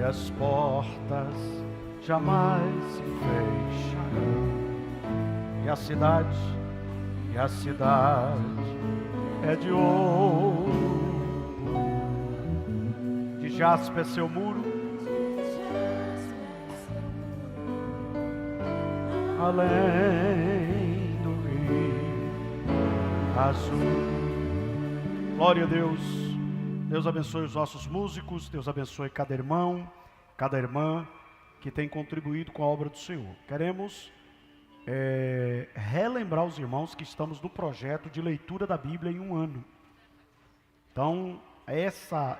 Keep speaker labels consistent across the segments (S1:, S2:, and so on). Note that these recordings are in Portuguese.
S1: as portas jamais se fecharão. E a cidade é de ouro, de jaspe é seu muro, além do rio azul. Glória a Deus. Deus abençoe os nossos músicos, Deus abençoe cada irmão, cada irmã que tem contribuído com a obra do Senhor. Queremos relembrar os irmãos que estamos no projeto de leitura da Bíblia em um ano. Então,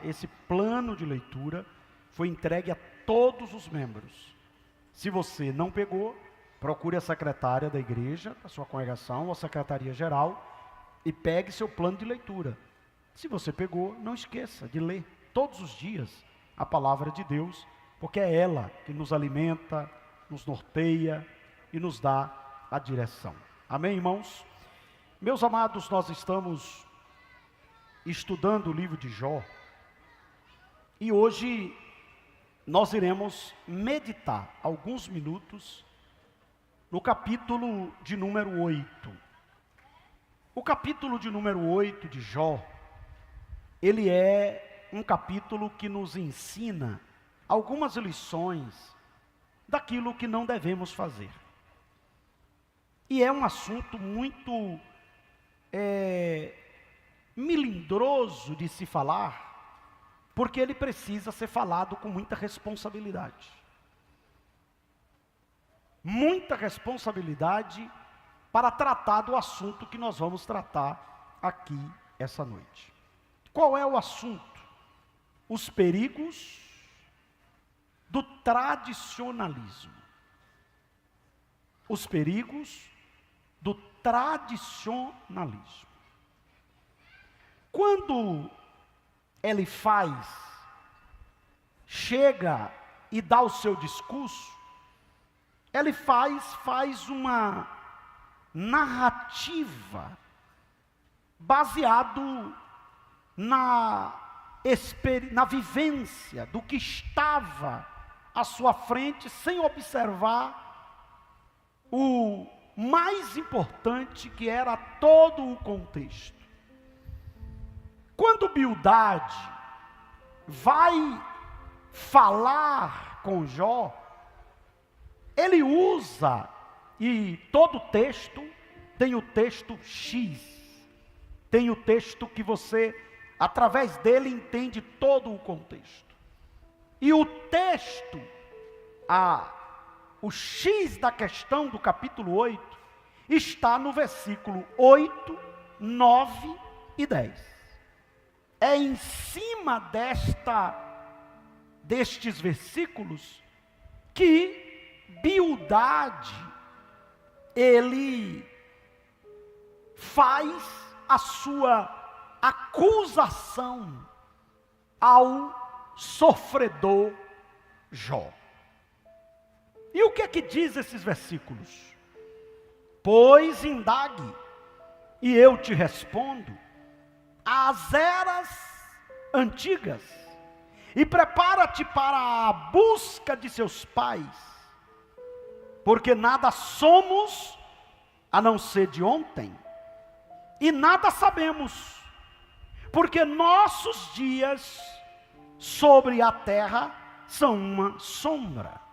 S1: esse plano de leitura foi entregue a todos os membros. Se você não pegou, procure a secretária da igreja, a sua congregação, ou a secretaria geral, e pegue seu plano de leitura. Se você pegou, não esqueça de ler todos os dias a palavra de Deus, porque é ela que nos alimenta, nos norteia e nos dá a direção. Amém, irmãos? Meus amados, nós estamos estudando o livro de Jó, e hoje nós iremos meditar alguns minutos no capítulo de número 8. O capítulo de número 8 de Jó, ele é um capítulo que nos ensina algumas lições daquilo que não devemos fazer. E é um assunto muito melindroso de se falar, porque ele precisa ser falado com muita responsabilidade. Muita responsabilidade para tratar do assunto que nós vamos tratar aqui essa noite. Qual é o assunto? Os perigos do tradicionalismo. Os perigos do tradicionalismo. Quando Elifaz chega e dá o seu discurso, Elifaz faz uma narrativa baseado na vivência do que estava à sua frente, sem observar o mais importante, que era todo o contexto. Quando Bildade vai falar com Jó, ele usa, e todo texto tem o texto X, tem o texto que você, através dele, entende todo o contexto. E o texto, o X da questão do capítulo 8, está no versículo 8, 9 e 10. É em cima destes versículos que Bildade, ele faz a sua acusação ao sofredor Jó. E o que é que diz esses versículos? Pois indague, e eu te respondo, às eras antigas, e prepara-te para a busca de seus pais, porque nada somos a não ser de ontem, e nada sabemos, porque nossos dias sobre a terra são uma sombra.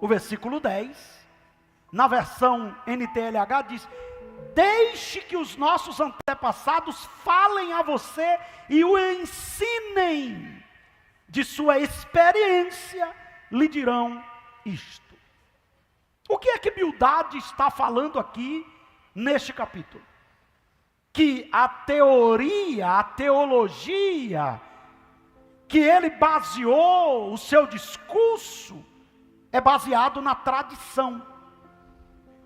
S1: O versículo 10, na versão NTLH diz: deixe que os nossos antepassados falem a você e o ensinem, de sua experiência lhe dirão isto. O que é que Bildade está falando aqui neste capítulo? Que a teologia que ele baseou o seu discurso é baseado na tradição,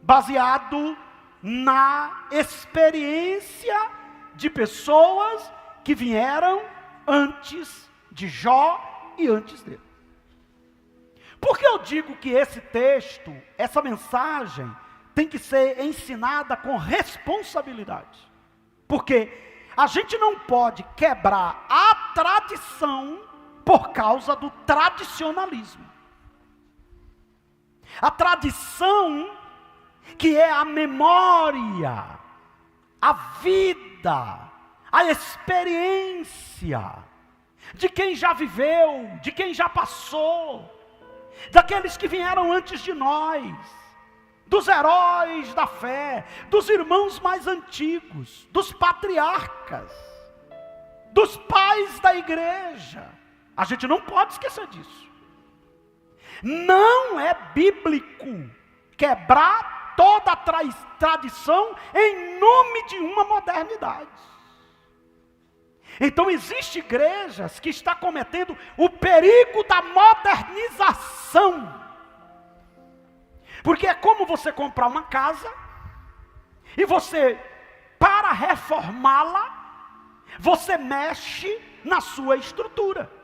S1: baseado na experiência de pessoas que vieram antes de Jó e antes dele. Por que eu digo que esse texto, essa mensagem, tem que ser ensinada com responsabilidade? Porque a gente não pode quebrar a tradição por causa do tradicionalismo. A tradição, que é a memória, a vida, a experiência de quem já viveu, de quem já passou, daqueles que vieram antes de nós, dos heróis da fé, dos irmãos mais antigos, dos patriarcas, dos pais da igreja. A gente não pode esquecer disso. Não é bíblico quebrar toda a tradição em nome de uma modernidade. Então existem igrejas que estão cometendo o perigo da modernização. Porque é como você comprar uma casa e você, para reformá-la, você mexe na sua estrutura.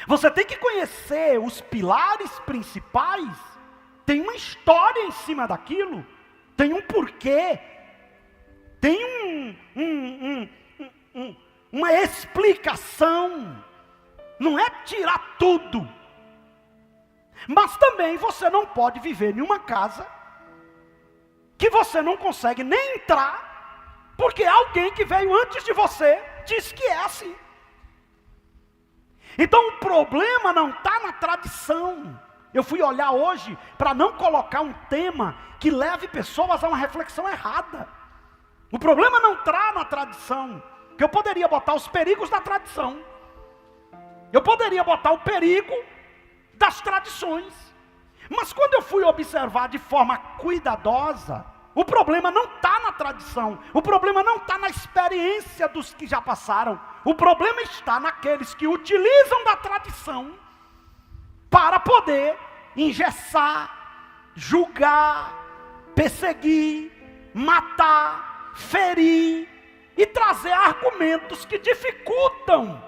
S1: Você tem que conhecer os pilares principais, tem uma história em cima daquilo, tem um porquê, tem uma explicação, não é tirar tudo. Mas também você não pode viver em uma casa que você não consegue nem entrar, porque alguém que veio antes de você disse que é assim. Então o problema não está na tradição. Eu fui olhar hoje para não colocar um tema que leve pessoas a uma reflexão errada. O problema não está na tradição, que eu poderia botar os perigos da tradição. Eu poderia botar o perigo das tradições. Mas quando eu fui observar de forma cuidadosa, o problema não está na tradição, o problema não está na experiência dos que já passaram, o problema está naqueles que utilizam da tradição para poder engessar, julgar, perseguir, matar, ferir e trazer argumentos que dificultam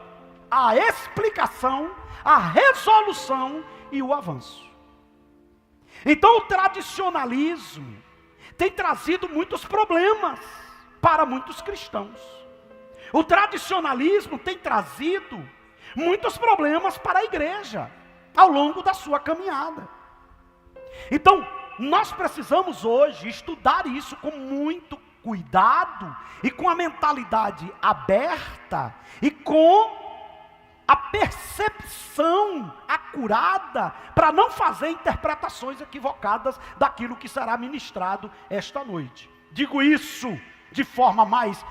S1: a explicação, a resolução e o avanço. Então o tradicionalismo tem trazido muitos problemas para muitos cristãos. O tradicionalismo tem trazido muitos problemas para a igreja ao longo da sua caminhada. Então, nós precisamos hoje estudar isso com muito cuidado e com a mentalidade aberta e com a percepção acurada para não fazer interpretações equivocadas daquilo que será ministrado esta noite. Digo isso de forma mais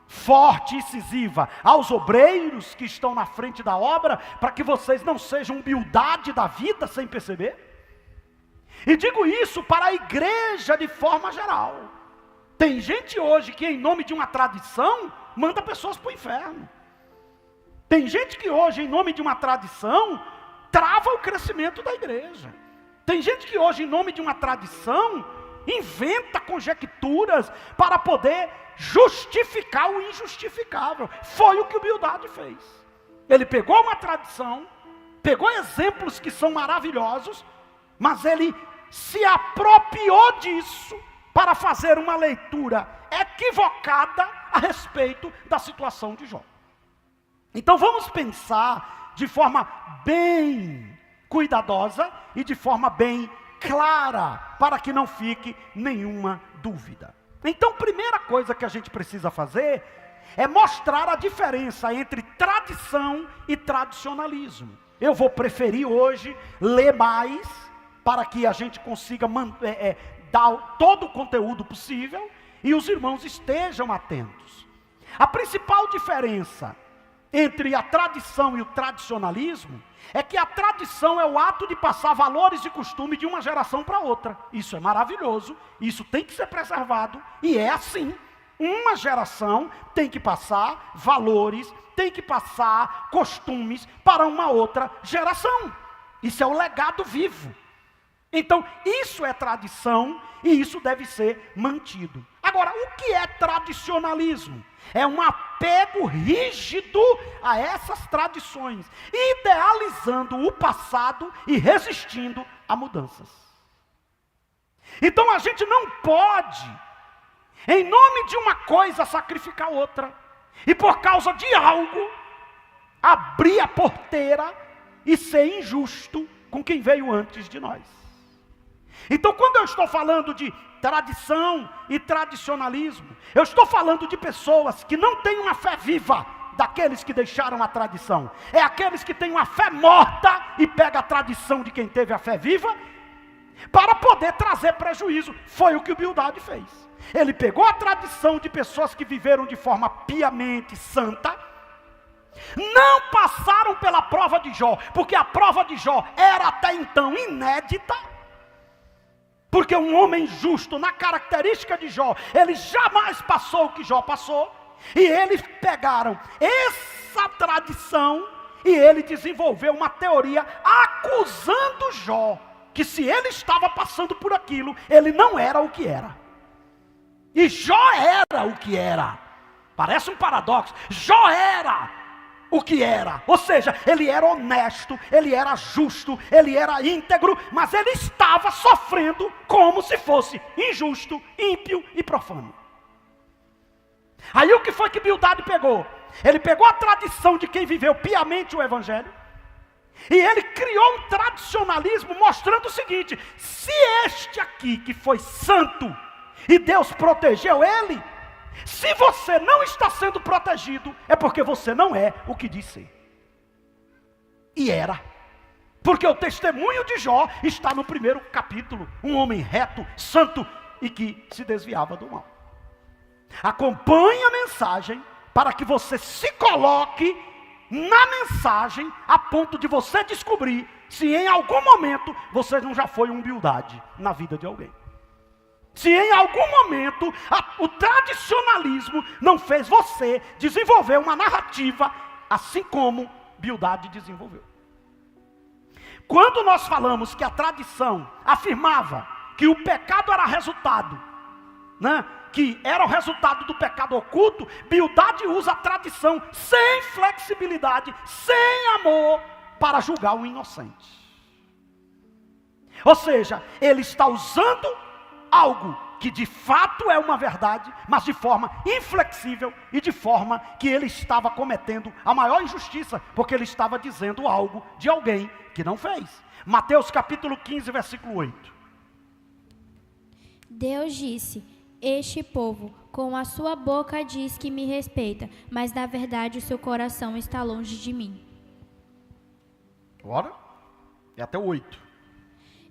S1: forte e incisiva aos obreiros que estão na frente da obra, para que vocês não sejam humildade da vida sem perceber. E digo isso para a igreja de forma geral. Tem gente hoje que, em nome de uma tradição, manda pessoas para o inferno. Tem gente que hoje, em nome de uma tradição, trava o crescimento da igreja. Tem gente que hoje, em nome de uma tradição, inventa conjecturas para poder justificar o injustificável. Foi o que o Bildade fez. Ele pegou uma tradição, pegou exemplos que são maravilhosos, mas ele se apropriou disso para fazer uma leitura equivocada a respeito da situação de Jó. Então vamos pensar de forma bem cuidadosa e de forma bem clara, para que não fique nenhuma dúvida. Então, primeira coisa que a gente precisa fazer é mostrar a diferença entre tradição e tradicionalismo. Eu vou preferir hoje ler mais, para que a gente consiga dar todo o conteúdo possível e os irmãos estejam atentos. A principal diferença entre a tradição e o tradicionalismo é que a tradição é o ato de passar valores e costumes de uma geração para outra. Isso é maravilhoso, isso tem que ser preservado, e é assim. Uma geração tem que passar valores, tem que passar costumes para uma outra geração. Isso é o legado vivo. Então, isso é tradição e isso deve ser mantido. Agora, o que é tradicionalismo? É um apego rígido a essas tradições, idealizando o passado e resistindo a mudanças. Então a gente não pode, em nome de uma coisa, sacrificar outra. E por causa de algo, abrir a porteira e ser injusto com quem veio antes de nós. Então, quando eu estou falando de tradição e tradicionalismo, eu estou falando de pessoas que não têm uma fé viva daqueles que deixaram a tradição. É aqueles que têm uma fé morta e pega a tradição de quem teve a fé viva para poder trazer prejuízo. Foi o que o Bildade fez. Ele pegou a tradição de pessoas que viveram de forma piamente santa, não passaram pela prova de Jó, porque a prova de Jó era até então inédita, porque um homem justo, na característica de Jó, ele jamais passou o que Jó passou, e eles pegaram essa tradição, e ele desenvolveu uma teoria acusando Jó, que se ele estava passando por aquilo, ele não era o que era. E Jó era o que era. Parece um paradoxo. Jó era o que era, ou seja, ele era honesto, ele era justo, ele era íntegro, mas ele estava sofrendo como se fosse injusto, ímpio e profano. Aí o que foi que Bildade pegou? Ele pegou a tradição de quem viveu piamente o evangelho, e ele criou um tradicionalismo mostrando o seguinte: se este aqui que foi santo, e Deus protegeu ele, se você não está sendo protegido, é porque você não é o que diz ser. E era. Porque o testemunho de Jó está no primeiro capítulo. Um homem reto, santo e que se desviava do mal. Acompanhe a mensagem para que você se coloque na mensagem a ponto de você descobrir se em algum momento você não já foi um Bildade na vida de alguém. Se em algum momento o tradicionalismo não fez você desenvolver uma narrativa, assim como Bildade desenvolveu. Quando nós falamos que a tradição afirmava que o pecado era resultado, que era o resultado do pecado oculto, Bildade usa a tradição sem flexibilidade, sem amor, para julgar o inocente. Ou seja, ele está usando algo que de fato é uma verdade, mas de forma inflexível e de forma que ele estava cometendo a maior injustiça, porque ele estava dizendo algo de alguém que não fez. Mateus capítulo 15, versículo 8.
S2: Deus disse: este povo com a sua boca diz que me respeita, mas na verdade o seu coração está longe de mim.
S1: Ora, é até o 8.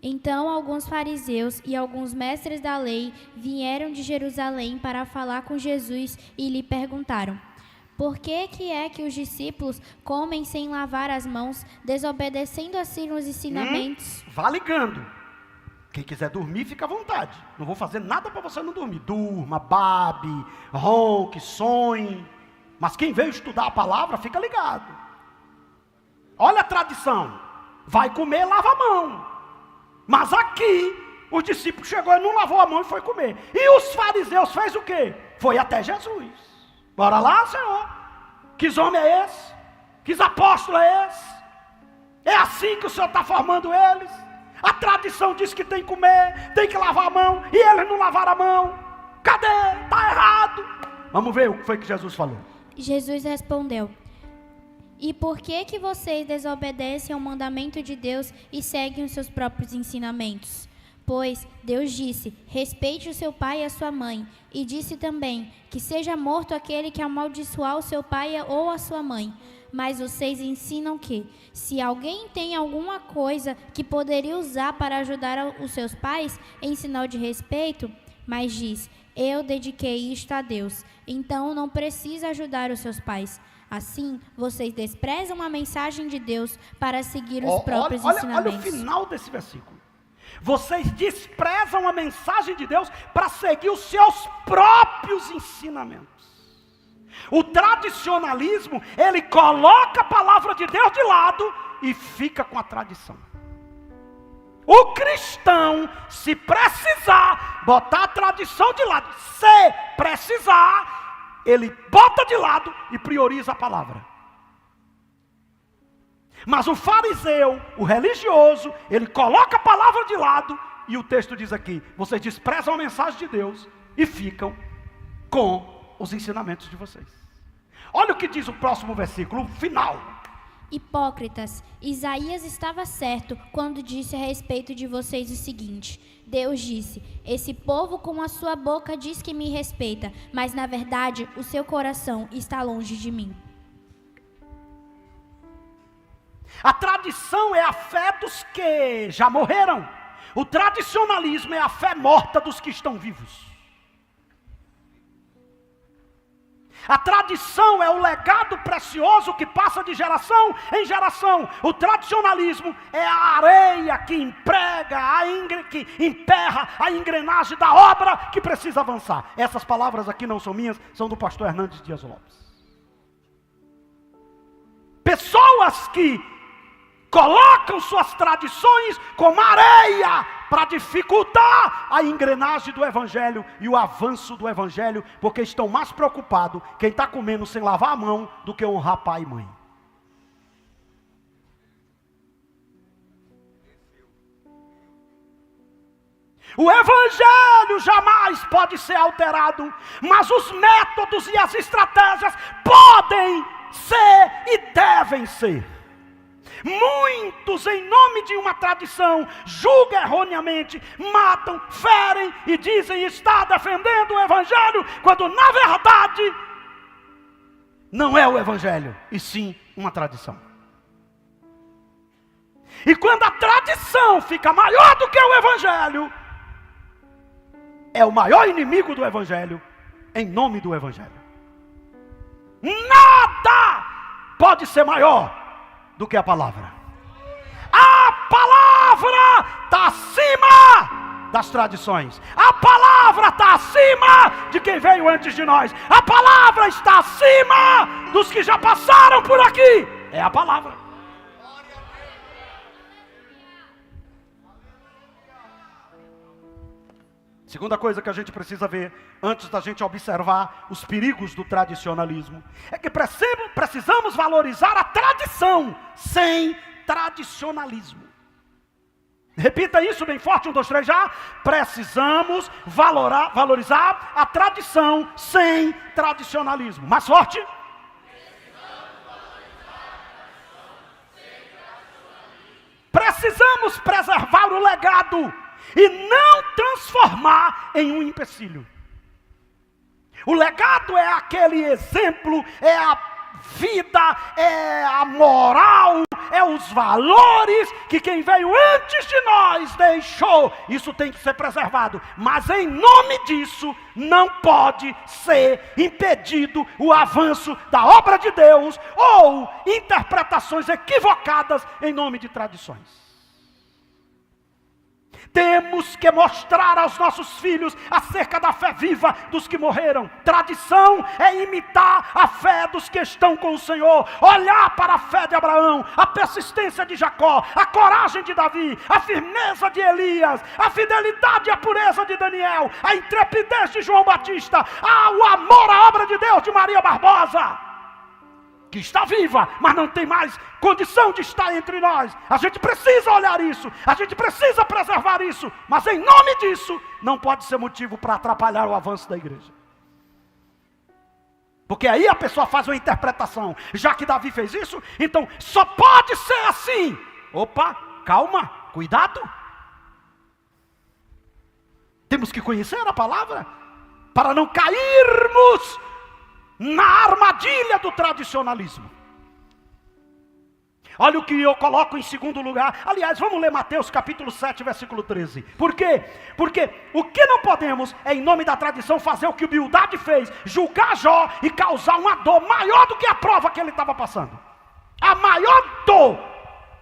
S2: Então alguns fariseus e alguns mestres da lei vieram de Jerusalém para falar com Jesus e lhe perguntaram: por que é que os discípulos comem sem lavar as mãos, desobedecendo assim os ensinamentos?
S1: Vá ligando. Quem quiser dormir, fica à vontade. Não vou fazer nada para você não dormir. Durma, babe, ronque, sonhe. Mas quem veio estudar a palavra, fica ligado. Olha a tradição. Vai comer, lava a mão. Mas aqui, os discípulos chegou e não lavou a mão e foi comer. E os fariseus fez o quê? Foi até Jesus. Bora lá, Senhor. Que homem é esse? Que apóstolo é esse? É assim que o Senhor está formando eles? A tradição diz que tem que comer, tem que lavar a mão, e eles não lavaram a mão. Cadê? Está errado. Vamos ver o que foi que Jesus falou.
S2: Jesus respondeu: e por que vocês desobedecem ao mandamento de Deus e seguem os seus próprios ensinamentos? Pois Deus disse: respeite o seu pai e a sua mãe. E disse também que seja morto aquele que amaldiçoar o seu pai ou a sua mãe. Mas vocês ensinam que, se alguém tem alguma coisa que poderia usar para ajudar os seus pais em sinal de respeito, mas diz: eu dediquei isto a Deus, então não precisa ajudar os seus pais. Assim, vocês desprezam a mensagem de Deus para seguir os próprios ensinamentos.
S1: Olha o final desse versículo. Vocês desprezam a mensagem de Deus para seguir os seus próprios ensinamentos. O tradicionalismo, ele coloca a palavra de Deus de lado e fica com a tradição. O cristão, se precisar botar a tradição de lado, se precisar, ele bota de lado e prioriza a palavra. Mas o fariseu, o religioso, ele coloca a palavra de lado e o texto diz aqui: vocês desprezam a mensagem de Deus e ficam com os ensinamentos de vocês. Olha o que diz o próximo versículo, o final.
S2: Hipócritas, Isaías estava certo quando disse a respeito de vocês o seguinte: Deus disse, esse povo com a sua boca diz que me respeita, mas na verdade o seu coração está longe de mim.
S1: A tradição é a fé dos que já morreram. O tradicionalismo é a fé morta dos que estão vivos. A tradição é o legado precioso que passa de geração em geração. O tradicionalismo é a areia que que emperra a engrenagem da obra que precisa avançar. Essas palavras aqui não são minhas, são do pastor Hernandes Dias Lopes. Pessoas que colocam suas tradições como areia para dificultar a engrenagem do Evangelho e o avanço do Evangelho, porque estão mais preocupados quem está comendo sem lavar a mão do que honrar pai e mãe. O Evangelho jamais pode ser alterado, mas os métodos e as estratégias podem ser e devem ser. Muitos, em nome de uma tradição, julgam erroneamente, matam, ferem e dizem estar defendendo o Evangelho, quando na verdade não é o Evangelho, e sim uma tradição. E quando a tradição fica maior do que o Evangelho, é o maior inimigo do Evangelho, em nome do Evangelho. Nada pode ser maior do que a palavra. A palavra está acima das tradições. A palavra está acima de quem veio antes de nós. A palavra está acima dos que já passaram por aqui. É a palavra. Segunda coisa que a gente precisa ver, antes da gente observar os perigos do tradicionalismo, é que precisamos valorizar a tradição, sem tradicionalismo. Repita isso bem forte, 1, 2, 3 já. Precisamos valorizar a tradição, sem tradicionalismo. Mais forte. Precisamos preservar o legado e não transformar em um empecilho. O legado é aquele exemplo, é a vida, é a moral, é os valores que quem veio antes de nós deixou. Isso tem que ser preservado, mas em nome disso não pode ser impedido o avanço da obra de Deus ou interpretações equivocadas em nome de tradições. Temos que mostrar aos nossos filhos acerca da fé viva dos que morreram. Tradição é imitar a fé dos que estão com o Senhor. Olhar para a fé de Abraão, a persistência de Jacó, a coragem de Davi, a firmeza de Elias, a fidelidade e a pureza de Daniel, a intrepidez de João Batista, o amor à obra de Deus de Maria Barbosa, que está viva, mas não tem mais condição de estar entre nós. A gente precisa olhar isso, a gente precisa preservar isso, mas em nome disso, não pode ser motivo para atrapalhar o avanço da igreja. Porque aí a pessoa faz uma interpretação, já que Davi fez isso, então só pode ser assim. Opa, calma, cuidado. Temos que conhecer a palavra, para não cairmos na armadilha do tradicionalismo. Olha o que eu coloco em segundo lugar. Aliás, vamos ler Mateus capítulo 7, versículo 13. Por quê? Porque o que não podemos é, em nome da tradição, fazer o que o Bildade fez, julgar Jó e causar uma dor maior do que a prova que ele estava passando. A maior dor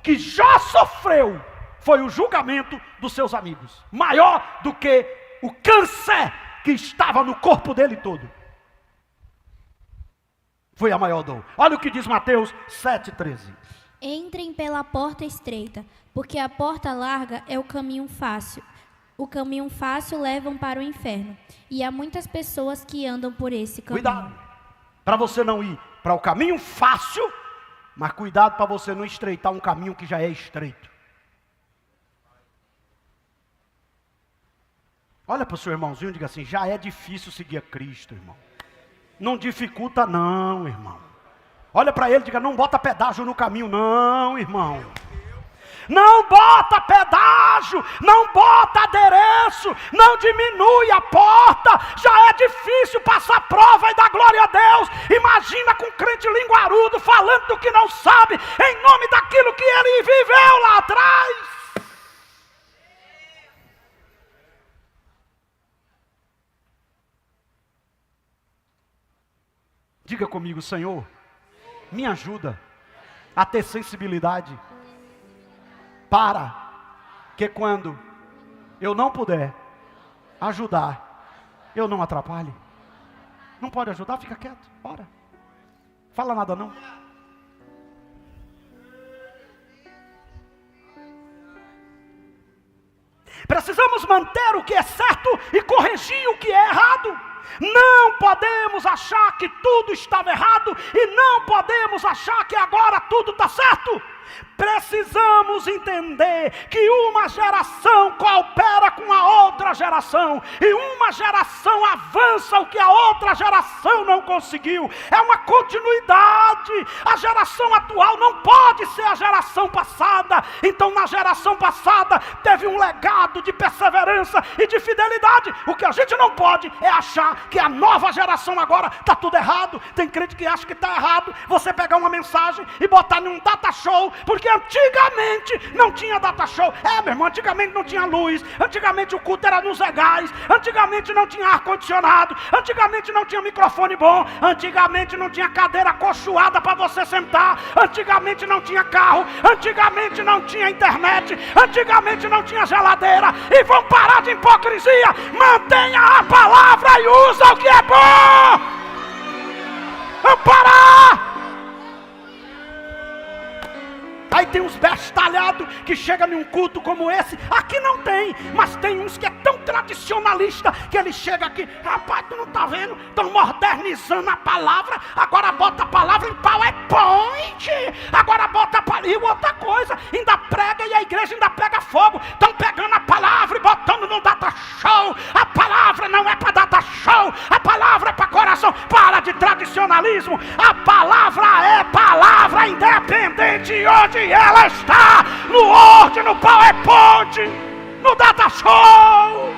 S1: que Jó sofreu foi o julgamento dos seus amigos, maior do que o câncer que estava no corpo dele todo. Foi a maior dor. Olha o que diz Mateus 7,13.
S2: Entrem pela porta estreita, porque a porta larga é o caminho fácil. O caminho fácil leva para o inferno. E há muitas pessoas que andam por esse caminho.
S1: Cuidado, para você não ir para o caminho fácil, mas cuidado para você não estreitar um caminho que já é estreito. Olha para o seu irmãozinho e diga assim: já é difícil seguir a Cristo, irmão. Não dificulta não, irmão. Olha para ele e diga: não bota pedágio no caminho não, irmão. Não bota pedágio, não bota adereço, não diminui a porta. Já é difícil passar prova e dar glória a Deus. Imagina com um crente linguarudo falando do que não sabe, em nome daquilo que ele viveu lá atrás. Diga comigo: Senhor, me ajuda a ter sensibilidade para que quando eu não puder ajudar, eu não atrapalhe. Não pode ajudar? Fica quieto, ora. Fala nada não. Precisamos manter o que é certo e corrigir o que é errado. Não podemos achar que tudo estava errado e não podemos achar que agora tudo está certo. Precisamos entender que uma geração coopera com a outra geração e uma geração avança o que a outra geração não conseguiu. É uma continuidade. A geração atual não pode ser a geração passada. Então, na geração passada teve um legado de perseverança e de fidelidade. O que a gente não pode é achar que a nova geração agora está tudo errado. Tem crente que acha que está errado você pegar uma mensagem e botar em um data show, porque antigamente não tinha data show. Meu irmão, antigamente não tinha luz, antigamente o culto era nos regais, antigamente não tinha ar-condicionado, antigamente não tinha microfone bom, antigamente não tinha cadeira acolchoada para você sentar, antigamente não tinha carro, antigamente não tinha internet, antigamente não tinha geladeira. E vão parar de hipocrisia. Mantenha a palavra e usa o que é bom. Vamos parar. Aí tem uns bestalhados que chegam num culto como esse. Aqui não tem, mas tem uns que é tão tradicionalista que ele chega aqui: rapaz, tu não tá vendo? Estão modernizando a palavra. Agora bota a palavra em PowerPoint. Agora bota a palavra. E outra coisa, ainda prega e a igreja ainda pega fogo. Estão pegando a palavra e botando no data show. A palavra não é para data show. A palavra é para coração. Para de tradicionalismo. A palavra é palavra, independente de onde ela está, no Word, no PowerPoint, no data show.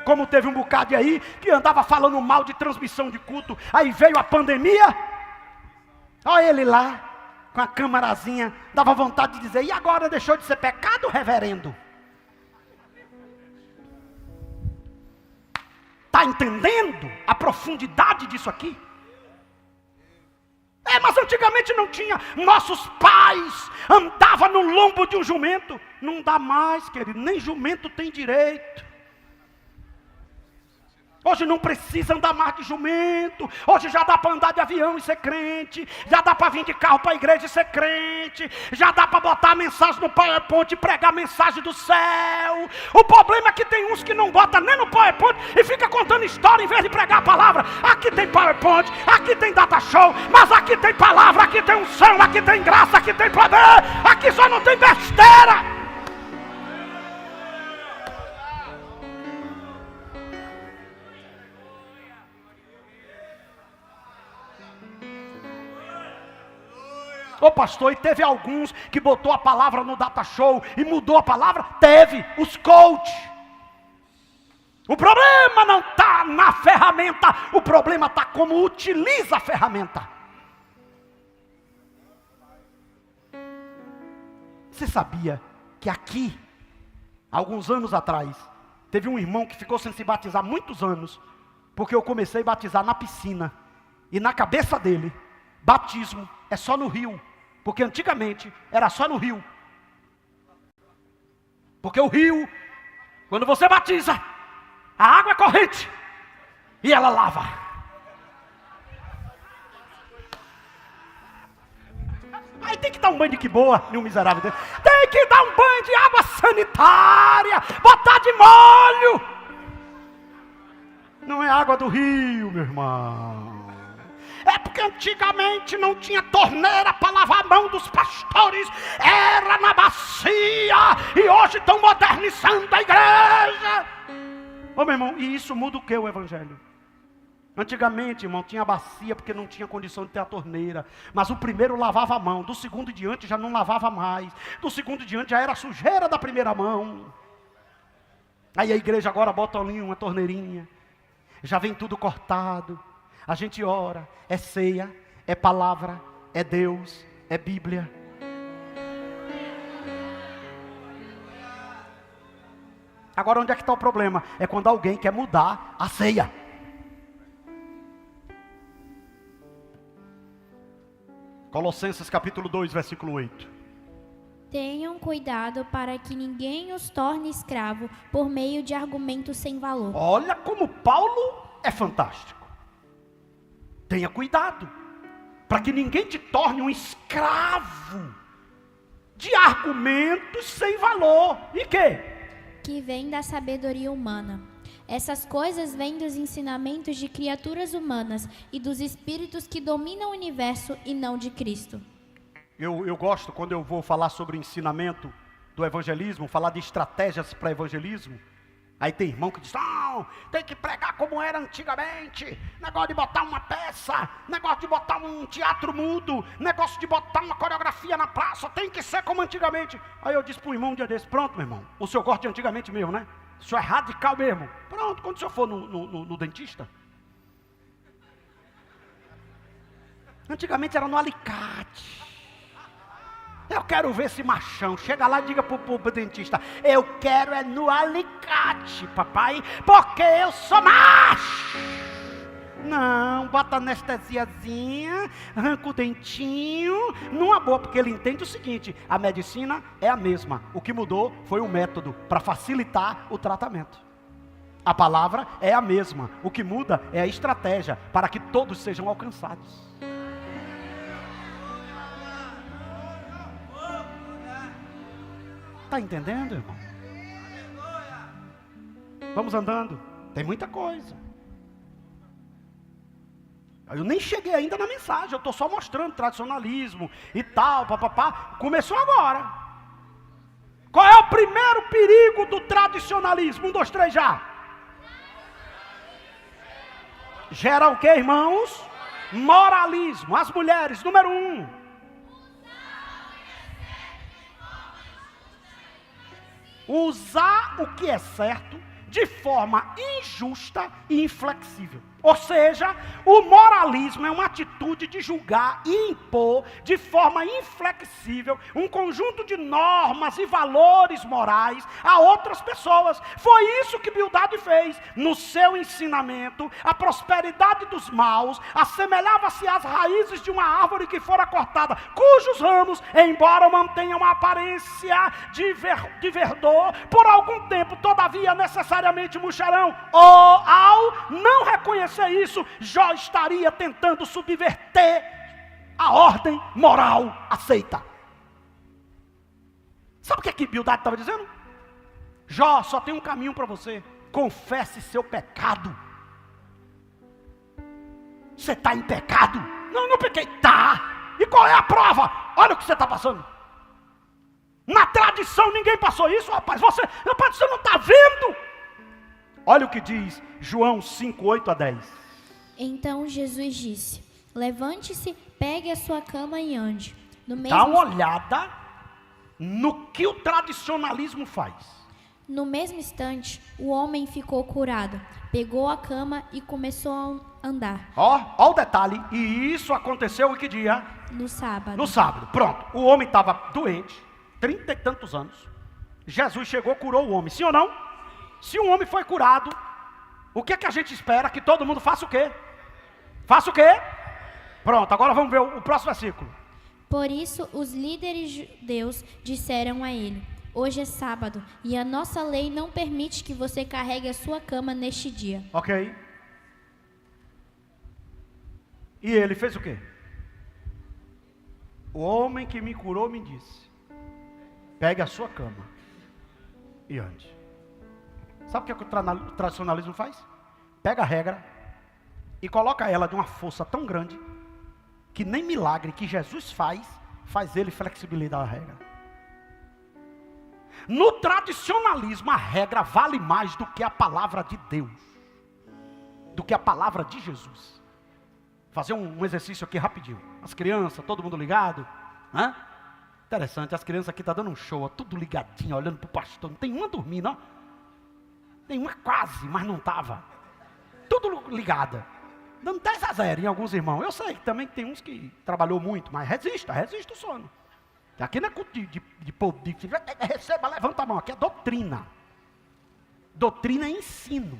S1: Como teve um bocado aí que andava falando mal de transmissão de culto, aí veio a pandemia, olha ele lá com a câmerazinha, dava vontade de dizer: e agora deixou de ser pecado, reverendo? Está entendendo a profundidade disso aqui? Mas antigamente não tinha. Nossos pais andavam no lombo de um jumento. Não dá mais, querido, nem jumento tem direito. Hoje não precisa andar mais de jumento. Hoje já dá para andar de avião e ser crente. Já dá para vir de carro para a igreja e ser crente. Já dá para botar a mensagem no PowerPoint e pregar a mensagem do céu. O problema é que tem uns que não botam nem no PowerPoint e fica contando história em vez de pregar a palavra. Aqui tem PowerPoint, aqui tem data show, mas aqui tem palavra, aqui tem unção, aqui tem graça, aqui tem poder. Aqui só não tem besteira. Ô pastor, e teve alguns que botou a palavra no data show e mudou a palavra? Teve, os coach. O problema não está na ferramenta, o problema está como utiliza a ferramenta. Você sabia que aqui, alguns anos atrás, teve um irmão que ficou sem se batizar muitos anos, porque eu comecei a batizar na piscina, e na cabeça dele, batismo é só no rio, porque antigamente era só no rio. Porque o rio, quando você batiza, a água é corrente e ela lava. Aí tem que dar um banho de que boa, meu miserável Deus. Tem que dar um banho de água sanitária, botar de molho. Não é água do rio, meu irmão. É porque antigamente não tinha torneira para lavar a mão dos pastores, era na bacia, e hoje estão modernizando a igreja. Ô meu irmão, e isso muda o que o evangelho? Antigamente, irmão, tinha bacia porque não tinha condição de ter a torneira. Mas o primeiro lavava a mão, do segundo em diante já não lavava mais. Do segundo em diante já era a sujeira da primeira mão. Aí a igreja agora bota ali uma torneirinha. Já vem tudo cortado. A gente ora, é ceia, é palavra, é Deus, é Bíblia. Agora onde é que está o problema? É quando alguém quer mudar a ceia. Colossenses capítulo 2, versículo 8.
S2: Tenham cuidado para que ninguém os torne escravo por meio de argumentos sem valor.
S1: Olha como Paulo é fantástico. Tenha cuidado, para que ninguém te torne um escravo de argumentos sem valor. E
S2: que vem da sabedoria humana. Essas coisas vêm dos ensinamentos de criaturas humanas e dos espíritos que dominam o universo e não de Cristo.
S1: Eu gosto, quando eu vou falar sobre ensinamento do evangelismo, falar de estratégias para evangelismo. Aí tem irmão que diz, não, tem que pregar como era antigamente, negócio de botar uma peça, negócio de botar um teatro mudo, negócio de botar uma coreografia na praça, tem que ser como antigamente. Aí eu disse para o irmão um dia desse, pronto meu irmão, o senhor gosta de antigamente mesmo, né? O senhor é radical mesmo. Pronto, quando o senhor for no dentista. Antigamente era no alicate. Eu quero ver esse machão. Chega lá e diga pro dentista, eu quero é no alicate, papai, porque eu sou macho. Não, bota anestesiazinha, arranca o dentinho, numa boa, porque ele entende o seguinte, a medicina é a mesma. O que mudou foi o método para facilitar o tratamento. A palavra é a mesma. O que muda é a estratégia para que todos sejam alcançados. Está entendendo, irmão? Vamos andando. Tem muita coisa. Eu nem cheguei ainda na mensagem. Eu estou só mostrando tradicionalismo e tal, papapá. Começou agora. Qual é o primeiro perigo do tradicionalismo? 1, 2, 3 já. Gera o que, irmãos? Moralismo. As mulheres, número 1. Usar o que é certo de forma injusta e inflexível. Ou seja, o moralismo é uma atitude de julgar e impor de forma inflexível um conjunto de normas e valores morais a outras pessoas. Foi isso que Bildade fez. No seu ensinamento, a prosperidade dos maus assemelhava-se às raízes de uma árvore que fora cortada, cujos ramos, embora mantenham a aparência de verdor, por algum tempo, todavia, necessariamente murcharão. Ou, ao não reconhecer isso, Jó estaria tentando subverter a ordem moral aceita. Sabe o que aqui Bildade estava dizendo? Jó, só tem um caminho para você. Confesse seu pecado. Você está em pecado? Não, não pequei. Tá. E qual é a prova? Olha o que você está passando. Na tradição ninguém passou isso, rapaz. Você não está vendo? Olha o que diz João 5, 8 a 10.
S2: Então Jesus disse, levante-se, pegue a sua cama e ande.
S1: Dá uma olhada no que o tradicionalismo faz.
S2: No mesmo instante, o homem ficou curado, pegou a cama e começou a andar.
S1: Ó o detalhe, e isso aconteceu em que dia?
S2: No sábado.
S1: No sábado, pronto. O homem estava doente, 30 e tantos anos. Jesus chegou, curou o homem, sim ou não? Se um homem foi curado, o que é que a gente espera? Que todo mundo faça o quê? Faça o quê? Pronto, agora vamos ver o próximo versículo.
S2: Por isso, os líderes judeus disseram a ele, hoje é sábado, e a nossa lei não permite que você carregue a sua cama neste dia.
S1: Ok. E ele fez o quê? O homem que me curou me disse, pegue a sua cama e ande. Sabe o que o tradicionalismo faz? Pega a regra e coloca ela de uma força tão grande que nem milagre que Jesus faz ele flexibilizar a regra. No tradicionalismo, a regra vale mais do que a palavra de Deus, do que a palavra de Jesus. Fazer um exercício aqui rapidinho. As crianças, todo mundo ligado? Hã? Interessante, as crianças aqui estão dando um show, ó, tudo ligadinho, olhando para o pastor. Não tem uma dormindo, ó. Tem uma quase, mas não estava. Tudo ligada. Dando 10-0 em alguns irmãos. Eu sei que também tem uns que trabalhou muito, mas resista o sono. Aqui não é culto de poder. Receba, levanta a mão. Aqui é doutrina. Doutrina é ensino.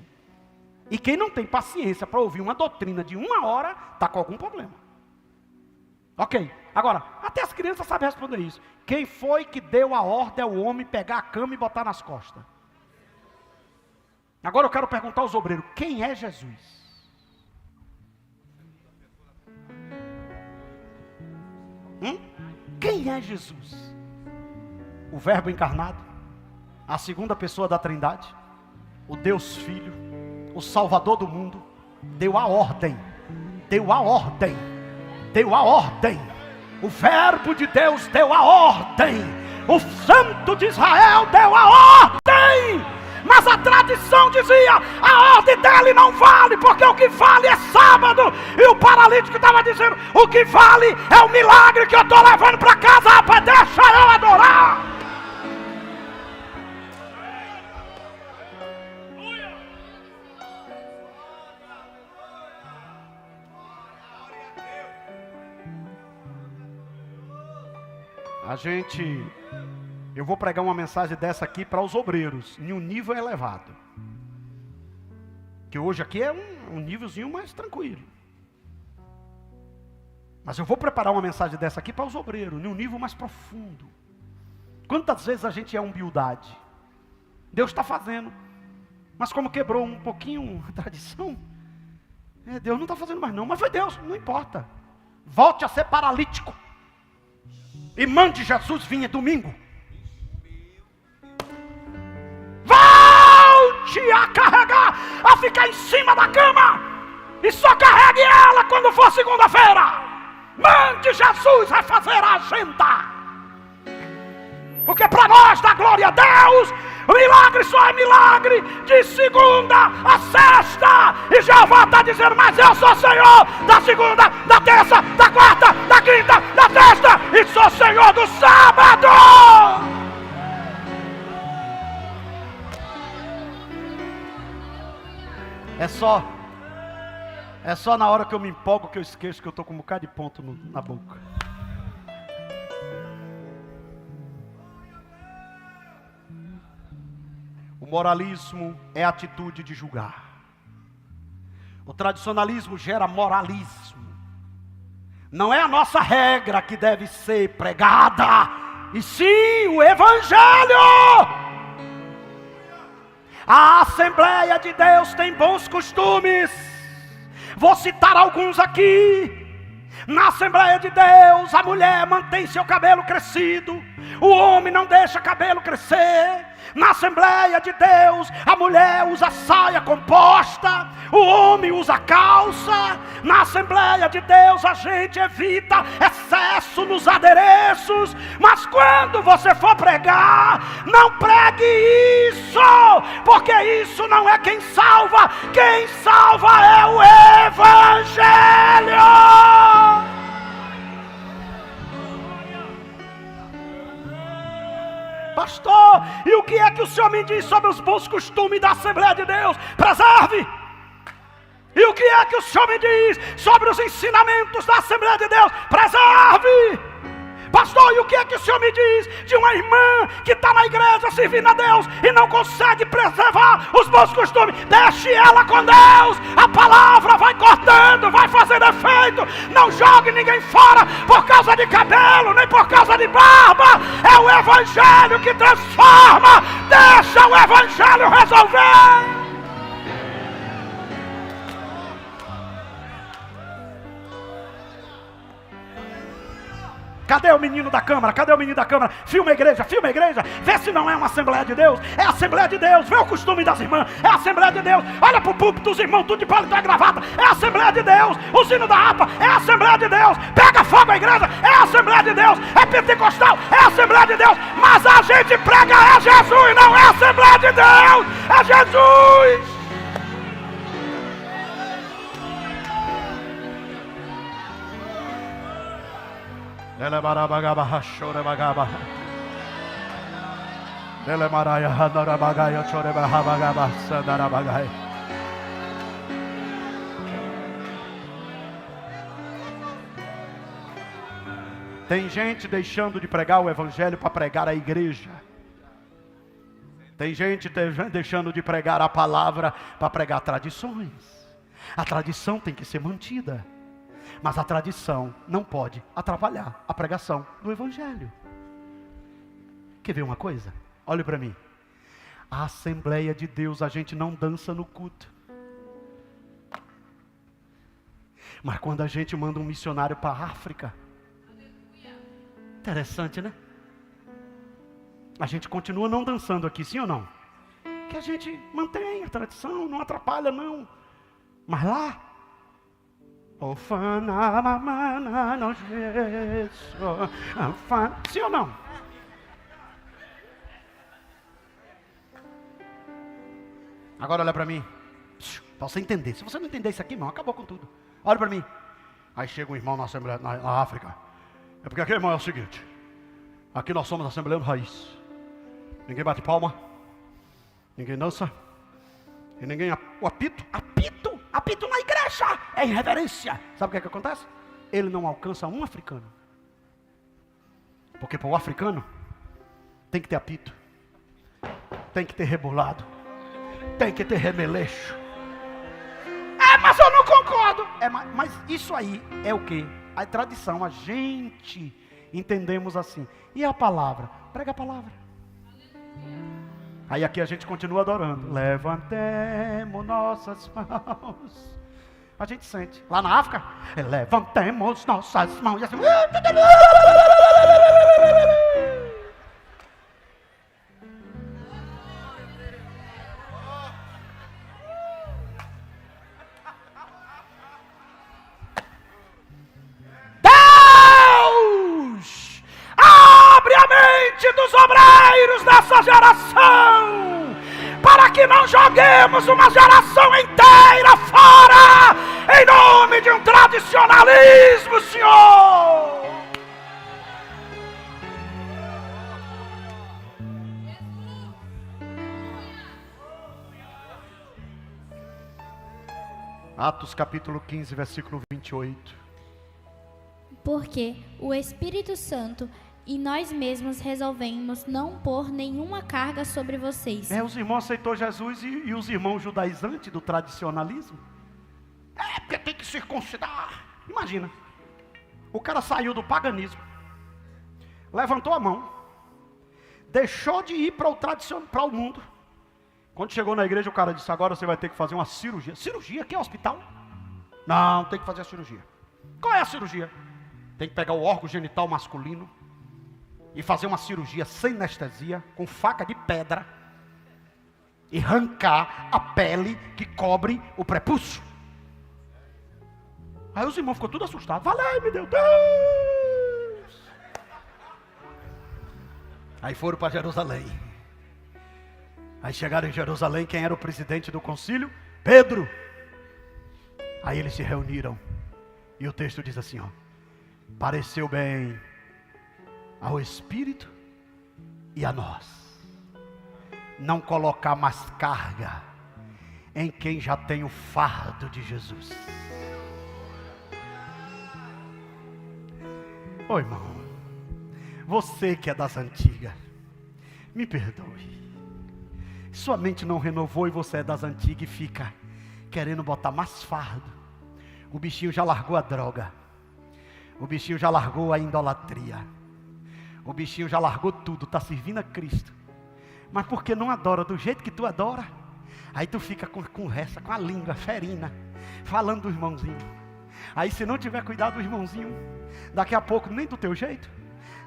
S1: E quem não tem paciência para ouvir uma doutrina de 1 hora, está com algum problema. Ok. Agora, até as crianças sabem responder isso. Quem foi que deu a ordem ao homem pegar a cama e botar nas costas? Agora eu quero perguntar aos obreiros, quem é Jesus? Quem é Jesus? O Verbo encarnado, a segunda pessoa da Trindade, o Deus Filho, o Salvador do mundo, deu a ordem, o Verbo de Deus deu a ordem, o Santo de Israel deu a ordem. Mas a tradição dizia, a ordem dele não vale, porque o que vale é sábado. E o paralítico estava dizendo, o que vale é o milagre que eu estou levando para casa, rapaz, deixa eu adorar. Eu vou pregar uma mensagem dessa aqui para os obreiros, em um nível elevado. Que hoje aqui é um nívelzinho mais tranquilo. Mas eu vou preparar uma mensagem dessa aqui para os obreiros, em um nível mais profundo. Quantas vezes a gente é humildade? Deus está fazendo. Mas como quebrou um pouquinho a tradição, Deus não está fazendo mais não. Mas foi Deus, não importa. Volte a ser paralítico. E mande Jesus vir domingo. Volte a carregar, a ficar em cima da cama. E só carregue ela quando for segunda-feira. Mande Jesus refazer a agenda. Porque para nós dá glória a Deus. O milagre só é milagre de segunda a sexta. E Jeová está dizendo, mas eu sou Senhor da segunda, da terça, da quarta, da quinta, da sexta. E sou Senhor do sábado. É só na hora que eu me empolgo que eu esqueço que eu estou com um bocado de ponto na boca. O moralismo é a atitude de julgar. O tradicionalismo gera moralismo. Não é a nossa regra que deve ser pregada, e sim o Evangelho. A Assembleia de Deus tem bons costumes. Vou citar alguns aqui. Na Assembleia de Deus, a mulher mantém seu cabelo crescido, o homem não deixa cabelo crescer. Na Assembleia de Deus, a mulher usa saia composta, o homem usa calça. Na Assembleia de Deus, a gente evita excesso nos adereços. Mas quando você for pregar, não pregue isso, porque isso não é quem salva é o Evangelho. Pastor, e o que é que o Senhor me diz sobre os bons costumes da Assembleia de Deus? Preserve! E o que é que o Senhor me diz sobre os ensinamentos da Assembleia de Deus? Preserve! Pastor, e o que é que o Senhor me diz de uma irmã que está na igreja servindo a Deus e não consegue preservar os bons costumes? Deixe ela com Deus, a palavra vai cortando, vai fazendo efeito. Não jogue ninguém fora por causa de cabelo, nem por causa de barba. É o Evangelho que transforma. Deixa o Evangelho resolver. Cadê o menino da câmara? Cadê o menino da câmara? Filma a igreja, filma a igreja. Vê se não é uma Assembleia de Deus. É a Assembleia de Deus. Vê o costume das irmãs. É a Assembleia de Deus. Olha pro púlpito dos irmãos, tudo de paletó e gravata. É a Assembleia de Deus. O sino da harpa é a Assembleia de Deus. Pega fogo a igreja. É a Assembleia de Deus. É pentecostal. É a Assembleia de Deus. Mas a gente prega é Jesus, não é a Assembleia de Deus. É Jesus. Ele barabagaba chore bagaba. Ele maraya handara bagaya chore bagaba sandara bagai. Tem gente deixando de pregar o evangelho para pregar a igreja. Tem gente deixando de pregar a palavra para pregar tradições. A tradição tem que ser mantida. Mas a tradição não pode atrapalhar a pregação do evangelho. Quer ver uma coisa? Olhe para mim. A Assembleia de Deus, a gente não dança no culto. Mas quando a gente manda um missionário para a África, interessante, né? A gente continua não dançando aqui, sim ou não? Que a gente mantém a tradição, não atrapalha não. Mas lá, sim ou não? Agora olha para mim, para você entender. Se você não entender isso aqui, irmão, acabou com tudo. Olha para mim. Aí chega um irmão na Assembleia, na África. É porque aqui, irmão, é o seguinte. Aqui nós somos Assembleia Raiz. Ninguém bate palma, ninguém dança, e ninguém apito na igreja, é irreverência. Sabe o que é que acontece? Ele não alcança um africano. Porque para o africano tem que ter apito, tem que ter rebolado, tem que ter remeleixo. Mas eu não concordo. Mas isso aí é o que? A tradição, a gente entendemos assim. E a palavra? Prega a palavra. Aí aqui a gente continua adorando. Levantemos nossas mãos. A gente sente. Lá na África, levantemos nossas mãos. E assim, Deus, abre a mente dos obreiros dessa geração, para que não joguemos uma geração inteira fora, em nome de um tradicionalismo, Senhor. Atos capítulo 15, versículo 28.
S2: Porque o Espírito Santo e nós mesmos resolvemos não pôr nenhuma carga sobre vocês.
S1: Os irmãos aceitou Jesus e os irmãos judaizantes do tradicionalismo. Porque tem que circuncidar. Imagina, o cara saiu do paganismo, levantou a mão, deixou de ir para o tradicional, para o mundo. Quando chegou na igreja, o cara disse: agora você vai ter que fazer uma cirurgia. Cirurgia? Que é hospital? Não, tem que fazer a cirurgia. Qual é a cirurgia? Tem que pegar o órgão genital masculino e fazer uma cirurgia sem anestesia, com faca de pedra, e arrancar a pele que cobre o prepúcio. Aí os irmãos ficou tudo assustados. Valeu, meu Deus! Aí foram para Jerusalém. Aí chegaram em Jerusalém, quem era o presidente do concílio? Pedro. Aí eles se reuniram. E o texto diz assim, ó: pareceu bem ao Espírito e a nós não colocar mais carga em quem já tem o fardo de Jesus. Ô irmão, você que é das antigas, me perdoe. Sua mente não renovou e você é das antigas e fica querendo botar mais fardo. O bichinho já largou a droga. O bichinho já largou a idolatria. O bichinho já largou tudo, está servindo a Cristo. Mas porque não adora do jeito que tu adora, aí tu fica com essa, com a língua ferina, falando do irmãozinho. Aí se não tiver cuidado, o irmãozinho, daqui a pouco, nem do teu jeito,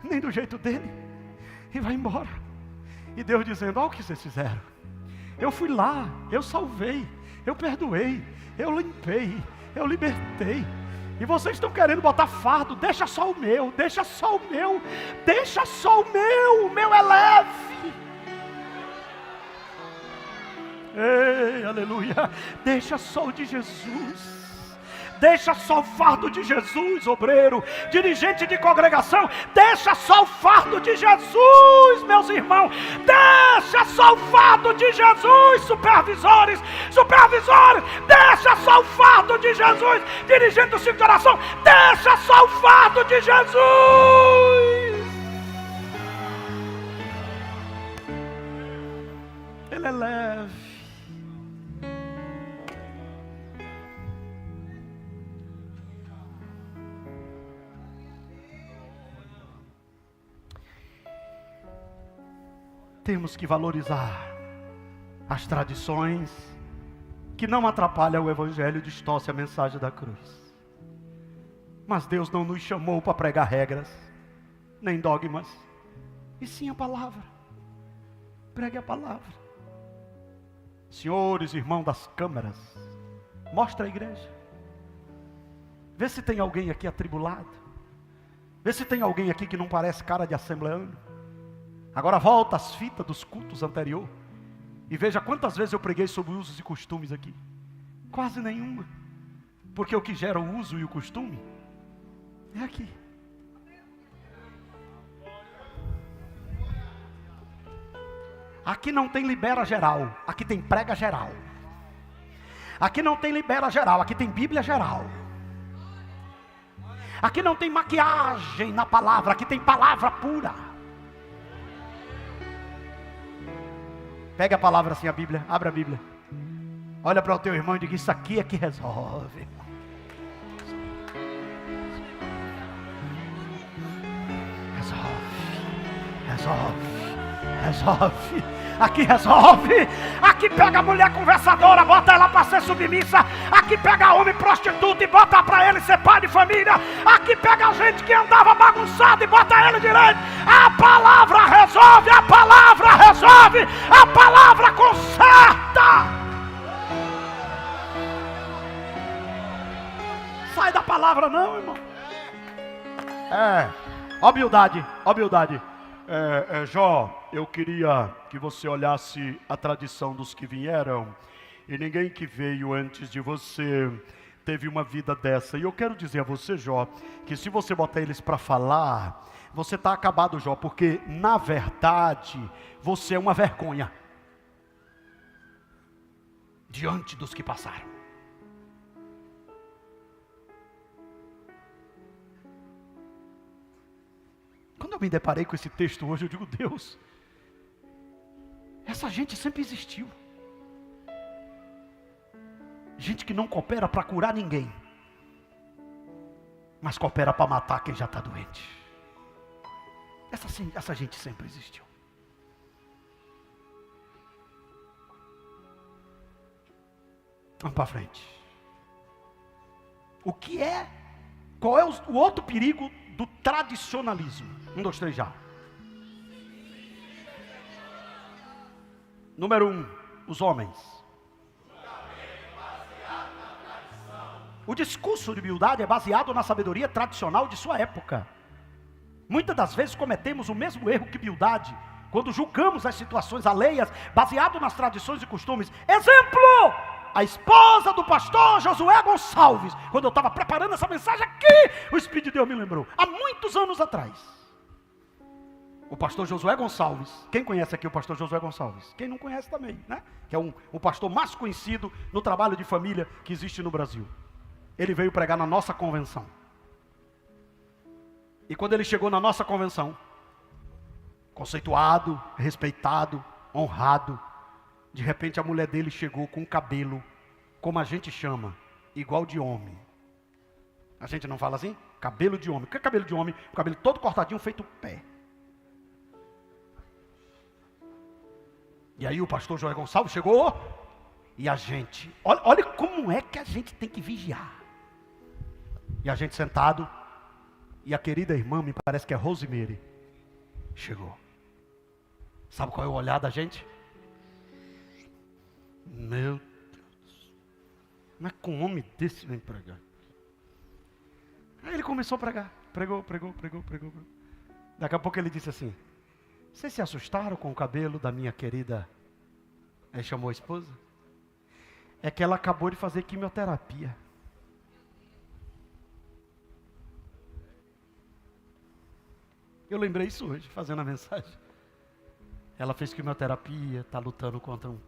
S1: nem do jeito dele, e vai embora. E Deus dizendo: olha o que vocês fizeram. Eu fui lá, eu salvei, eu perdoei, eu limpei, eu libertei. E vocês estão querendo botar fardo. Deixa só o meu, deixa só o meu, deixa só o meu é leve. Ei, aleluia. Deixa só o de Jesus. Deixa só o fardo de Jesus, obreiro, dirigente de congregação. Deixa só o fardo de Jesus, meus irmãos. Deixa só o fardo de Jesus, supervisores. Deixa só o fardo de Jesus, dirigente do ciclo de oração. Deixa só o fardo de Jesus. Ele é leve. Temos que valorizar as tradições que não atrapalham o evangelho e distorcem a mensagem da cruz. Mas Deus não nos chamou para pregar regras, nem dogmas, e sim a palavra. Pregue a palavra. Senhores, irmãos das câmeras, mostra a igreja. Vê se tem alguém aqui atribulado. Vê se tem alguém aqui que não parece cara de assembleano. Agora volta às fitas dos cultos anteriores e veja quantas vezes eu preguei sobre usos e costumes aqui. Quase nenhuma. Porque o que gera o uso e o costume é aqui. Aqui não tem libera geral, aqui tem prega geral. Aqui não tem libera geral, aqui tem Bíblia geral. Aqui não tem maquiagem na palavra, aqui tem palavra pura. Pega a palavra assim, a Bíblia, abre a Bíblia. Olha para o teu irmão e diga: isso aqui é que resolve. Resolve. Aqui resolve. Aqui pega a mulher conversadora, bota ela para ser submissa. Aqui pega homem prostituto e bota para ele ser pai de família. Aqui pega a gente que andava bagunçado e bota ele direito. A palavra resolve, a palavra resolve, a palavra conserta. Sai da palavra não, irmão. Ó humildade. Jó, eu queria que você olhasse a tradição dos que vieram, e ninguém que veio antes de você teve uma vida dessa. E eu quero dizer a você, Jó, que se você botar eles para falar, você está acabado, Jó, porque na verdade você é uma vergonha diante dos que passaram. Quando eu me deparei com esse texto hoje, eu digo: Deus, essa gente sempre existiu. Gente que não coopera para curar ninguém, mas coopera para matar quem já está doente. Essa gente sempre existiu. Vamos para frente. Qual é o outro perigo do tradicionalismo? 1, 2, 3 já. Número 1, os homens. O discurso de humildade é baseado na sabedoria tradicional de sua época. Muitas das vezes cometemos o mesmo erro que Bildade, quando julgamos as situações alheias, baseado nas tradições e costumes. Exemplo! A esposa do pastor Josué Gonçalves. Quando eu estava preparando essa mensagem aqui, o Espírito de Deus me lembrou. Há muitos anos atrás. O pastor Josué Gonçalves. Quem conhece aqui o pastor Josué Gonçalves? Quem não conhece também, né? Que é o pastor mais conhecido no trabalho de família que existe no Brasil. Ele veio pregar na nossa convenção. E quando ele chegou na nossa convenção, conceituado, respeitado, honrado, de repente a mulher dele chegou com um cabelo, como a gente chama, igual de homem. A gente não fala assim? Cabelo de homem. O que é cabelo de homem? O cabelo todo cortadinho, feito pé. E aí o pastor Josué Gonçalves chegou, e a gente, olha como é que a gente tem que vigiar. E a gente sentado, e a querida irmã, me parece que é Rosemary, chegou. Sabe qual é o olhar da gente? Meu Deus, como é que um homem desse vem pregar? Aí ele começou a pregar, pregou. Daqui a pouco ele disse assim: vocês se assustaram com o cabelo da minha querida? Aí chamou a esposa. É que ela acabou de fazer quimioterapia. Eu lembrei isso hoje, fazendo a mensagem. Ela fez quimioterapia, está lutando contra um.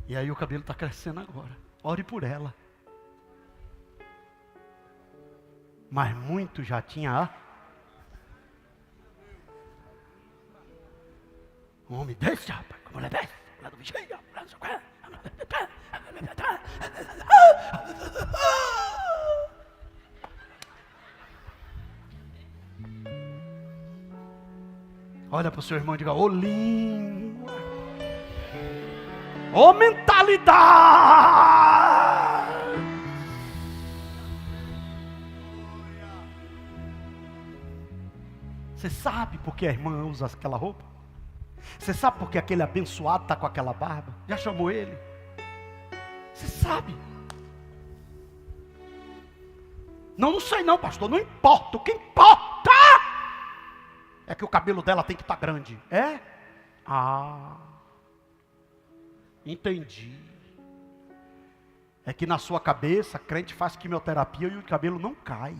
S1: E aí o cabelo está crescendo agora. Ore por ela. Mas muito já tinha um homem desse, rapaz, como ele é desse, lá do vigia, lá do seu pé. Olha para o seu irmão e diga: ô língua, ô mentalidade. Você sabe por que a irmã usa aquela roupa? Você sabe por que aquele abençoado está com aquela barba? Já chamou ele? Você sabe? Não sei não, pastor, não importa. O que importa é que o cabelo dela tem que estar grande. É? Entendi. É que na sua cabeça, crente faz quimioterapia e o cabelo não cai.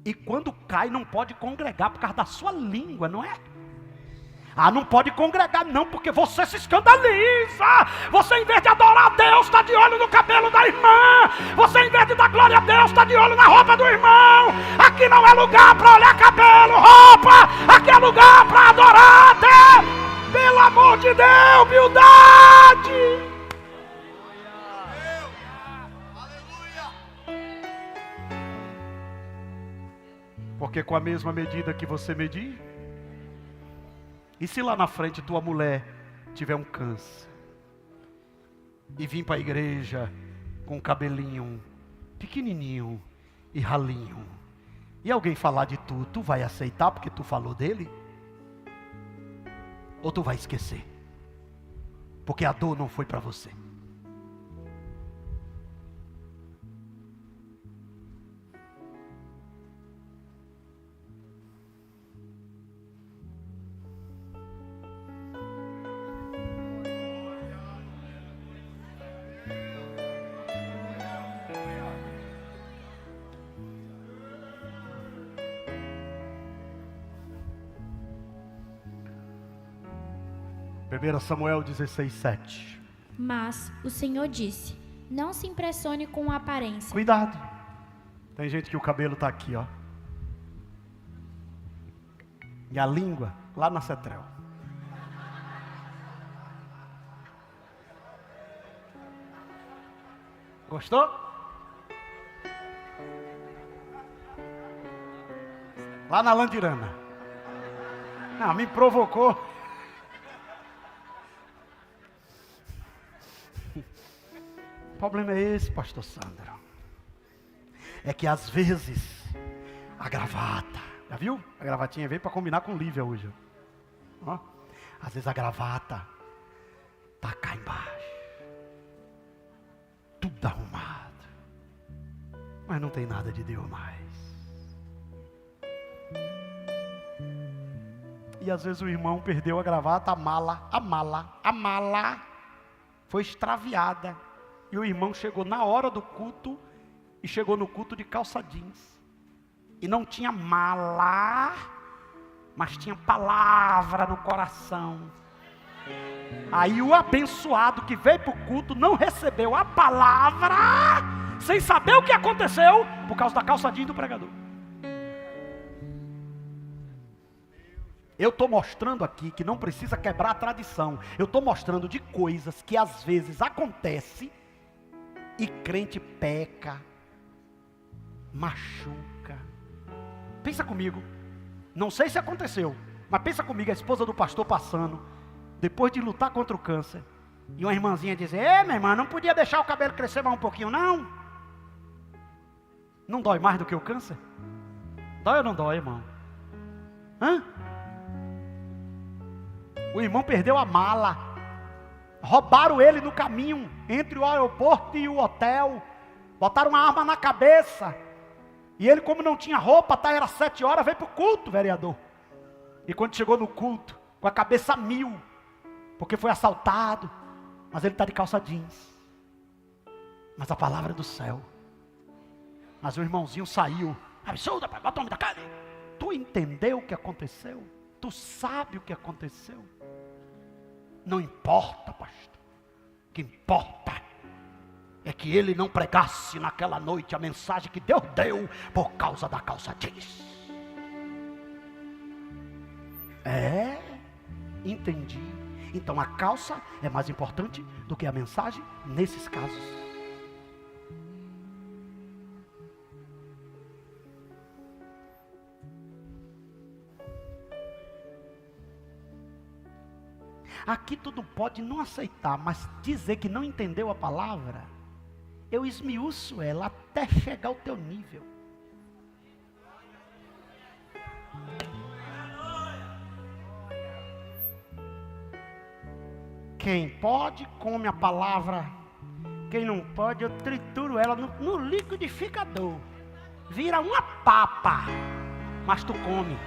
S1: E quando cai, não pode congregar por causa da sua língua, não é? Não pode congregar não, porque você se escandaliza. Você, em vez de adorar a Deus, está de olho no cabelo da irmã. Você, em vez de dar glória a Deus, está de olho na roupa do irmão. Aqui não é lugar para olhar cabelo, roupa. Aqui é lugar para adorar a Deus. Pelo amor de Deus, humildade. Porque com a mesma medida que você medir, e se lá na frente tua mulher tiver um câncer e vir para a igreja com um cabelinho pequenininho e ralinho, e alguém falar de tu, tu vai aceitar porque tu falou dele? Ou tu vai esquecer? Porque a dor não foi para você. Samuel 16:7.
S2: Mas o Senhor disse: não se impressione com a aparência.
S1: Cuidado. Tem gente que o cabelo está aqui, ó. E a língua lá na cetrel. Gostou? Lá na Landirana. Me provocou. O problema é esse, pastor Sandro. É que às vezes a gravata, já viu? A gravatinha veio para combinar com Lívia hoje. Ó. Às vezes a gravata tá cá embaixo, tudo arrumado, mas não tem nada de Deus mais. E às vezes o irmão perdeu a gravata, a mala foi extraviada. E o irmão chegou na hora do culto, e chegou no culto de calça jeans. E não tinha mala, mas tinha palavra no coração. Aí o abençoado que veio para o culto não recebeu a palavra, sem saber o que aconteceu, por causa da calça jeans do pregador. Eu estou mostrando aqui que não precisa quebrar a tradição. Eu estou mostrando de coisas que às vezes acontecem, e crente peca, machuca. Pensa comigo, não sei se aconteceu, mas pensa comigo, a esposa do pastor passando, depois de lutar contra o câncer, e uma irmãzinha dizer: minha irmã, não podia deixar o cabelo crescer mais um pouquinho não? Não dói mais do que o câncer? Dói ou não dói, irmão? Hã? O irmão perdeu a mala. Roubaram ele no caminho, entre o aeroporto e o hotel. Botaram uma arma na cabeça. E ele, como não tinha roupa, era 7 horas, veio para o culto, vereador. E quando chegou no culto, com a cabeça a mil, porque foi assaltado, mas ele está de calça jeans. Mas a palavra é do céu. Mas o irmãozinho saiu. Absurdo, pai, bota o homem da cara. Tu entendeu o que aconteceu? Tu sabe o que aconteceu? Não importa, pastor. O que importa é que ele não pregasse naquela noite a mensagem que Deus deu por causa da calça jeans. Entendi. Então a calça é mais importante do que a mensagem nesses casos. Aqui tudo pode não aceitar, mas dizer que não entendeu a palavra, eu esmiuço ela até chegar ao teu nível. Quem pode, come a palavra. Quem não pode, eu trituro ela no liquidificador. Vira uma papa, mas tu come.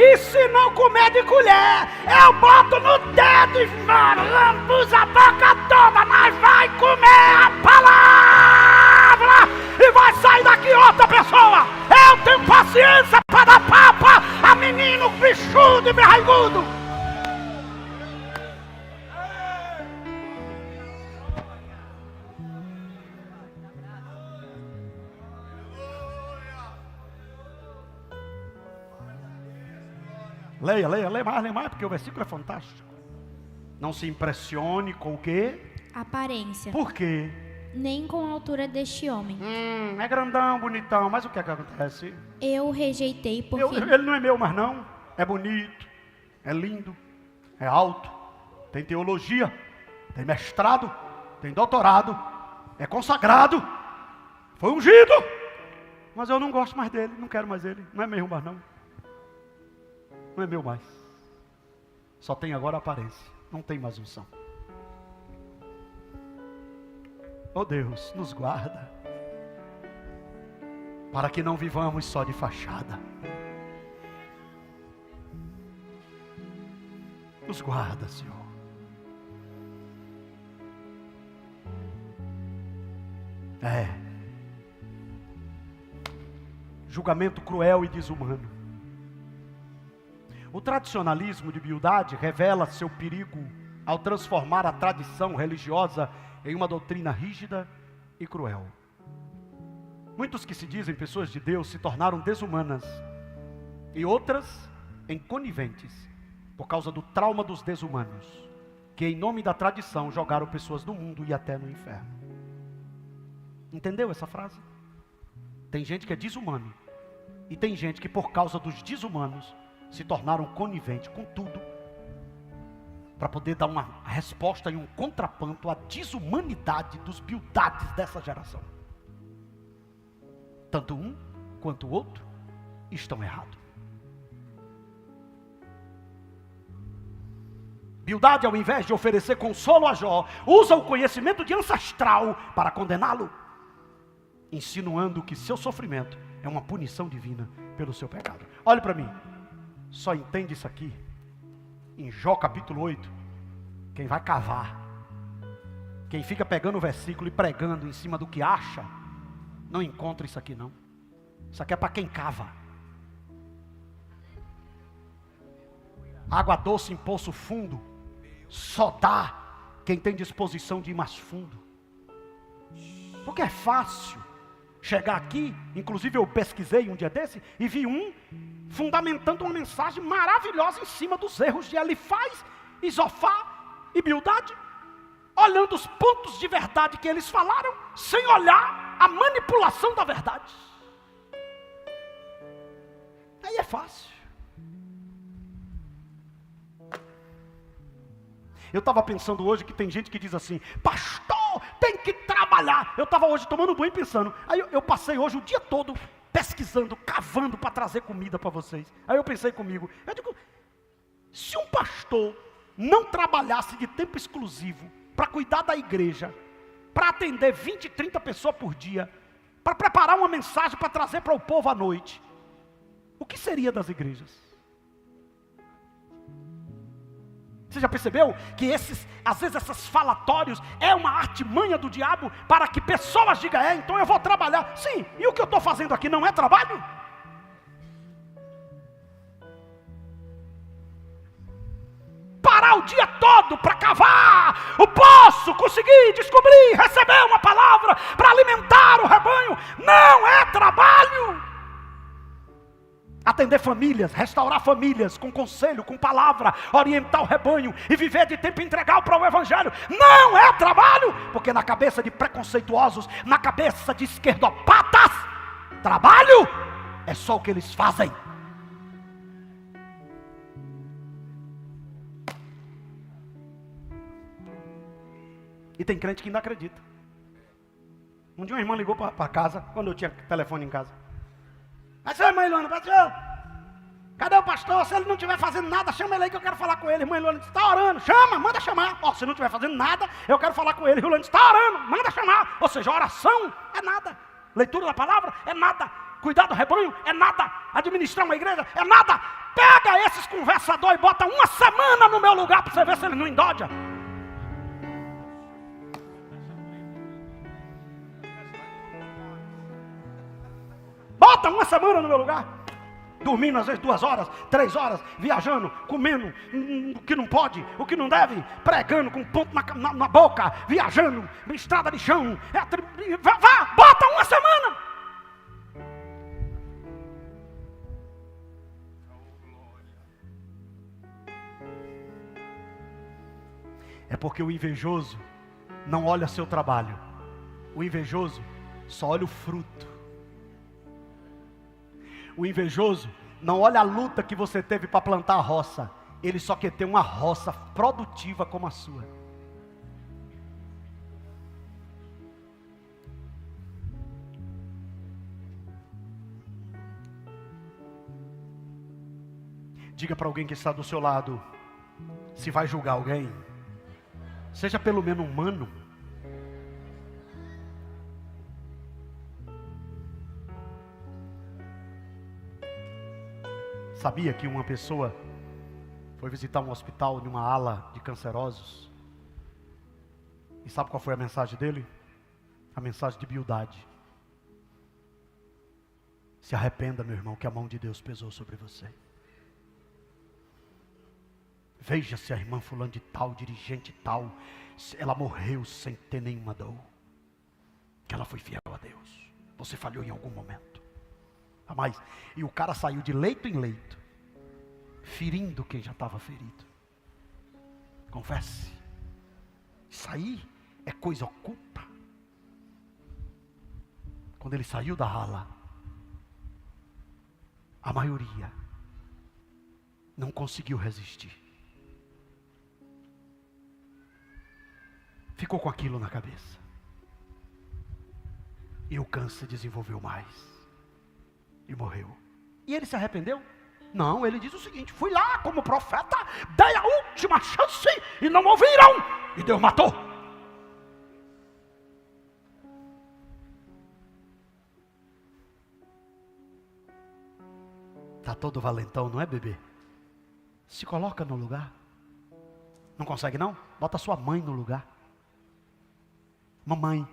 S1: E se não comer de colher, eu boto no dedo e lambuza a boca toda, mas vai comer a palavra e vai sair daqui outra pessoa. Eu tenho paciência para dar papa a menino bichudo e berraigudo. Leia mais, porque o versículo é fantástico. Não se impressione com o quê?
S2: Aparência.
S1: Por quê?
S2: Nem com a altura deste homem.
S1: É grandão, bonitão, mas o que é que acontece?
S2: Eu o rejeitei porque...
S1: Ele não é meu mais não. É bonito, é lindo, é alto, tem teologia, tem mestrado, tem doutorado, é consagrado, foi ungido. Mas eu não gosto mais dele, não quero mais ele, não é meu mais não. Não é meu mais. Só tem agora aparência. Não tem mais unção. Oh Deus, nos guarda. Para que não vivamos só de fachada. Nos guarda, Senhor. Julgamento cruel e desumano. O tradicionalismo de Bildad revela seu perigo ao transformar a tradição religiosa em uma doutrina rígida e cruel. Muitos que se dizem pessoas de Deus se tornaram desumanas e outras em coniventes por causa do trauma dos desumanos, que em nome da tradição jogaram pessoas no mundo e até no inferno. Entendeu essa frase? Tem gente que é desumano e tem gente que por causa dos desumanos se tornaram coniventes com tudo para poder dar uma resposta e um contraponto à desumanidade dos Bildades dessa geração. Tanto um quanto o outro estão errados. Bildad, ao invés de oferecer consolo a Jó, usa o conhecimento de ancestral para condená-lo, insinuando que seu sofrimento é uma punição divina pelo seu pecado. Olhe para mim. Só entende isso aqui em Jó capítulo 8 quem vai cavar. Quem fica pegando o versículo e pregando em cima do que acha, não encontra isso aqui não. Isso aqui é para quem cava. Água doce em poço fundo só dá quem tem disposição de ir mais fundo. Porque é fácil chegar aqui, inclusive eu pesquisei um dia desse e vi fundamentando uma mensagem maravilhosa em cima dos erros de Elifaz, Zofar e Bildad, olhando os pontos de verdade que eles falaram, sem olhar a manipulação da verdade. Aí é fácil. Eu estava pensando hoje que tem gente que diz assim, pastor, tem que trabalhar. Eu estava hoje tomando banho pensando. Aí eu passei hoje o dia todo pesquisando, cavando para trazer comida para vocês. Aí eu pensei comigo, eu digo, se um pastor não trabalhasse de tempo exclusivo para cuidar da igreja, para atender 20, 30 pessoas por dia, para preparar uma mensagem para trazer para o povo à noite, o que seria das igrejas? Você já percebeu que às vezes esses falatórios é uma artimanha do diabo para que pessoas digam, então eu vou trabalhar. Sim, e o que eu estou fazendo aqui não é trabalho? Parar o dia todo para cavar o poço, conseguir descobrir, receber uma palavra para alimentar o rebanho, não é trabalho. Atender famílias, restaurar famílias com conselho, com palavra, orientar o rebanho e viver de tempo integral para o evangelho, não é trabalho, porque na cabeça de preconceituosos, na cabeça de esquerdopatas, trabalho é só o que eles fazem. E tem crente que ainda acredita. Um dia uma irmã ligou para casa, quando eu tinha telefone em casa. Mas, irmã Ilona, pastor, cadê o pastor? Se ele não estiver fazendo nada, chama ele aí que eu quero falar com ele. Irmã Ilona disse, está orando, chama, manda chamar. Se não estiver fazendo nada, eu quero falar com ele. Ilona disse, está orando, manda chamar. Ou seja, oração é nada, leitura da palavra é nada, cuidar do rebanho é nada, administrar uma igreja é nada. Pega esses conversadores e bota uma semana no meu lugar para você ver se ele não endodia. Bota uma semana no meu lugar, dormindo às vezes 2 horas, 3 horas, viajando, comendo o que não pode, o que não deve, pregando com ponto na boca, viajando, estrada de chão, bota uma semana. É porque o invejoso não olha seu trabalho, o invejoso só olha o fruto. O invejoso não olha a luta que você teve para plantar a roça. Ele só quer ter uma roça produtiva como a sua. Diga para alguém que está do seu lado, se vai julgar alguém, seja pelo menos humano. Sabia que uma pessoa foi visitar um hospital numa ala de cancerosos? E sabe qual foi a mensagem dele? A mensagem de humildade. Se arrependa, meu irmão, que a mão de Deus pesou sobre você. Veja se a irmã fulano de tal, dirigente tal, ela morreu sem ter nenhuma dor. Que ela foi fiel a Deus. Você falhou em algum momento. Mas, e o cara saiu de leito em leito, ferindo quem já estava ferido. Confesse. Isso aí é coisa oculta. Quando ele saiu da ala, a maioria não conseguiu resistir. Ficou com aquilo na cabeça. E o câncer desenvolveu mais. E morreu. E ele se arrependeu? Não, ele diz o seguinte, fui lá como profeta, dei a última chance e não ouviram. E Deus matou. Está todo valentão, não é, bebê? Se coloca no lugar. Não consegue não? Bota sua mãe no lugar. Mamãe.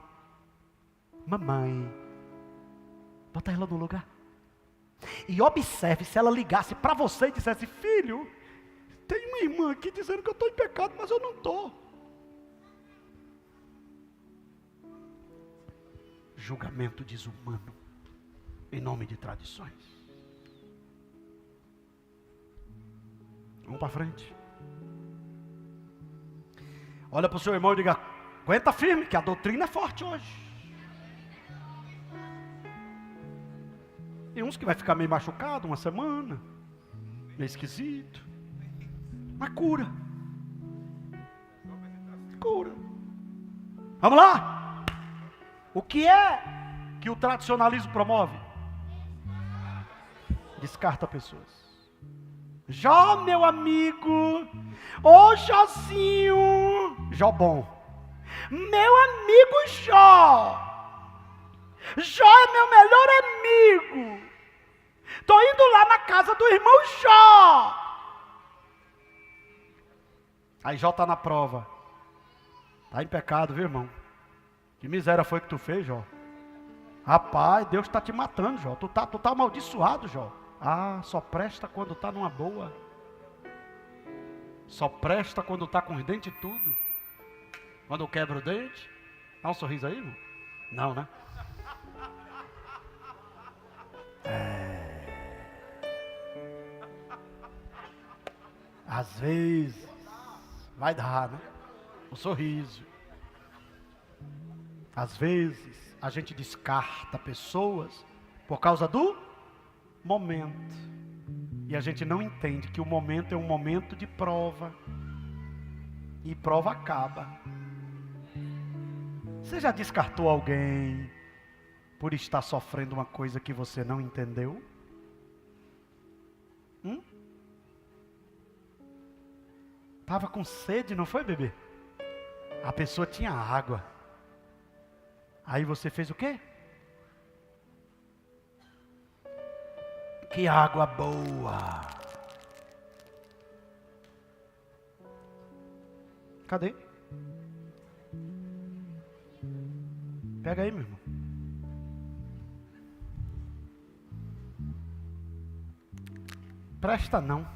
S1: Bota ela no lugar. E observe se ela ligasse para você e dissesse, filho, tem uma irmã aqui dizendo que eu estou em pecado, mas eu não estou. Julgamento desumano, em nome de tradições. Vamos para frente. Olha para o seu irmão e diga, aguenta firme, que a doutrina é forte hoje. Tem uns que vai ficar meio machucado uma semana, meio esquisito, mas cura. Vamos lá? O que é que o tradicionalismo promove? Descarta pessoas. Jó, meu amigo, ô Józinho, Jó bom, meu amigo Jó, Jó é meu melhor amigo, estou indo lá na casa do irmão Jó. Aí Jó está na prova, está em pecado, viu, irmão? Que miséria foi que tu fez, Jó? Rapaz, Deus está te matando, Jó, tu tá amaldiçoado, Jó. Ah, só presta quando está numa boa. Só presta quando está com os dentes e tudo. Quando quebra o dente. Dá um sorriso aí, irmão? Não, né? Às vezes vai dar, né? Um sorriso. Às vezes a gente descarta pessoas por causa do momento. E a gente não entende que o momento é um momento de prova. E prova acaba. Você já descartou alguém por estar sofrendo uma coisa que você não entendeu? Estava com sede, não foi, bebê? A pessoa tinha água. Aí você fez o quê? Que água boa. Cadê? Pega aí, meu irmão. Presta não.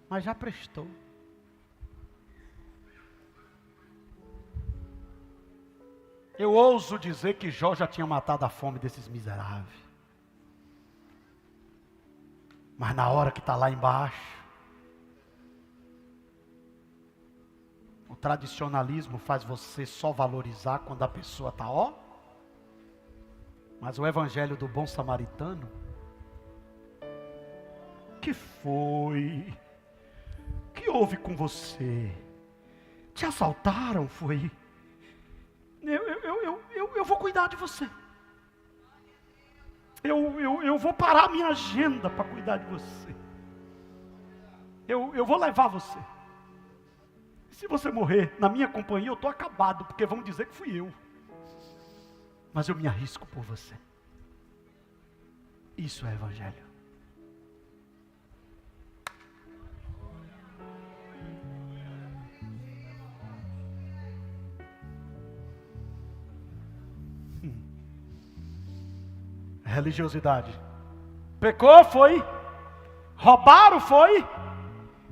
S1: Mas já prestou. Eu ouso dizer que Jó já tinha matado a fome desses miseráveis. Mas na hora que está lá embaixo, o tradicionalismo faz você só valorizar quando a pessoa está ó. Mas o evangelho do bom samaritano, que foi? Que houve com você? Te assaltaram, foi? Eu vou cuidar de você. Eu vou parar minha agenda para cuidar de você. Eu vou levar você. Se você morrer na minha companhia, eu estou acabado, porque vão dizer que fui eu. Mas eu me arrisco por você. Isso é evangelho. Religiosidade. Pecou, foi? Roubaram, foi?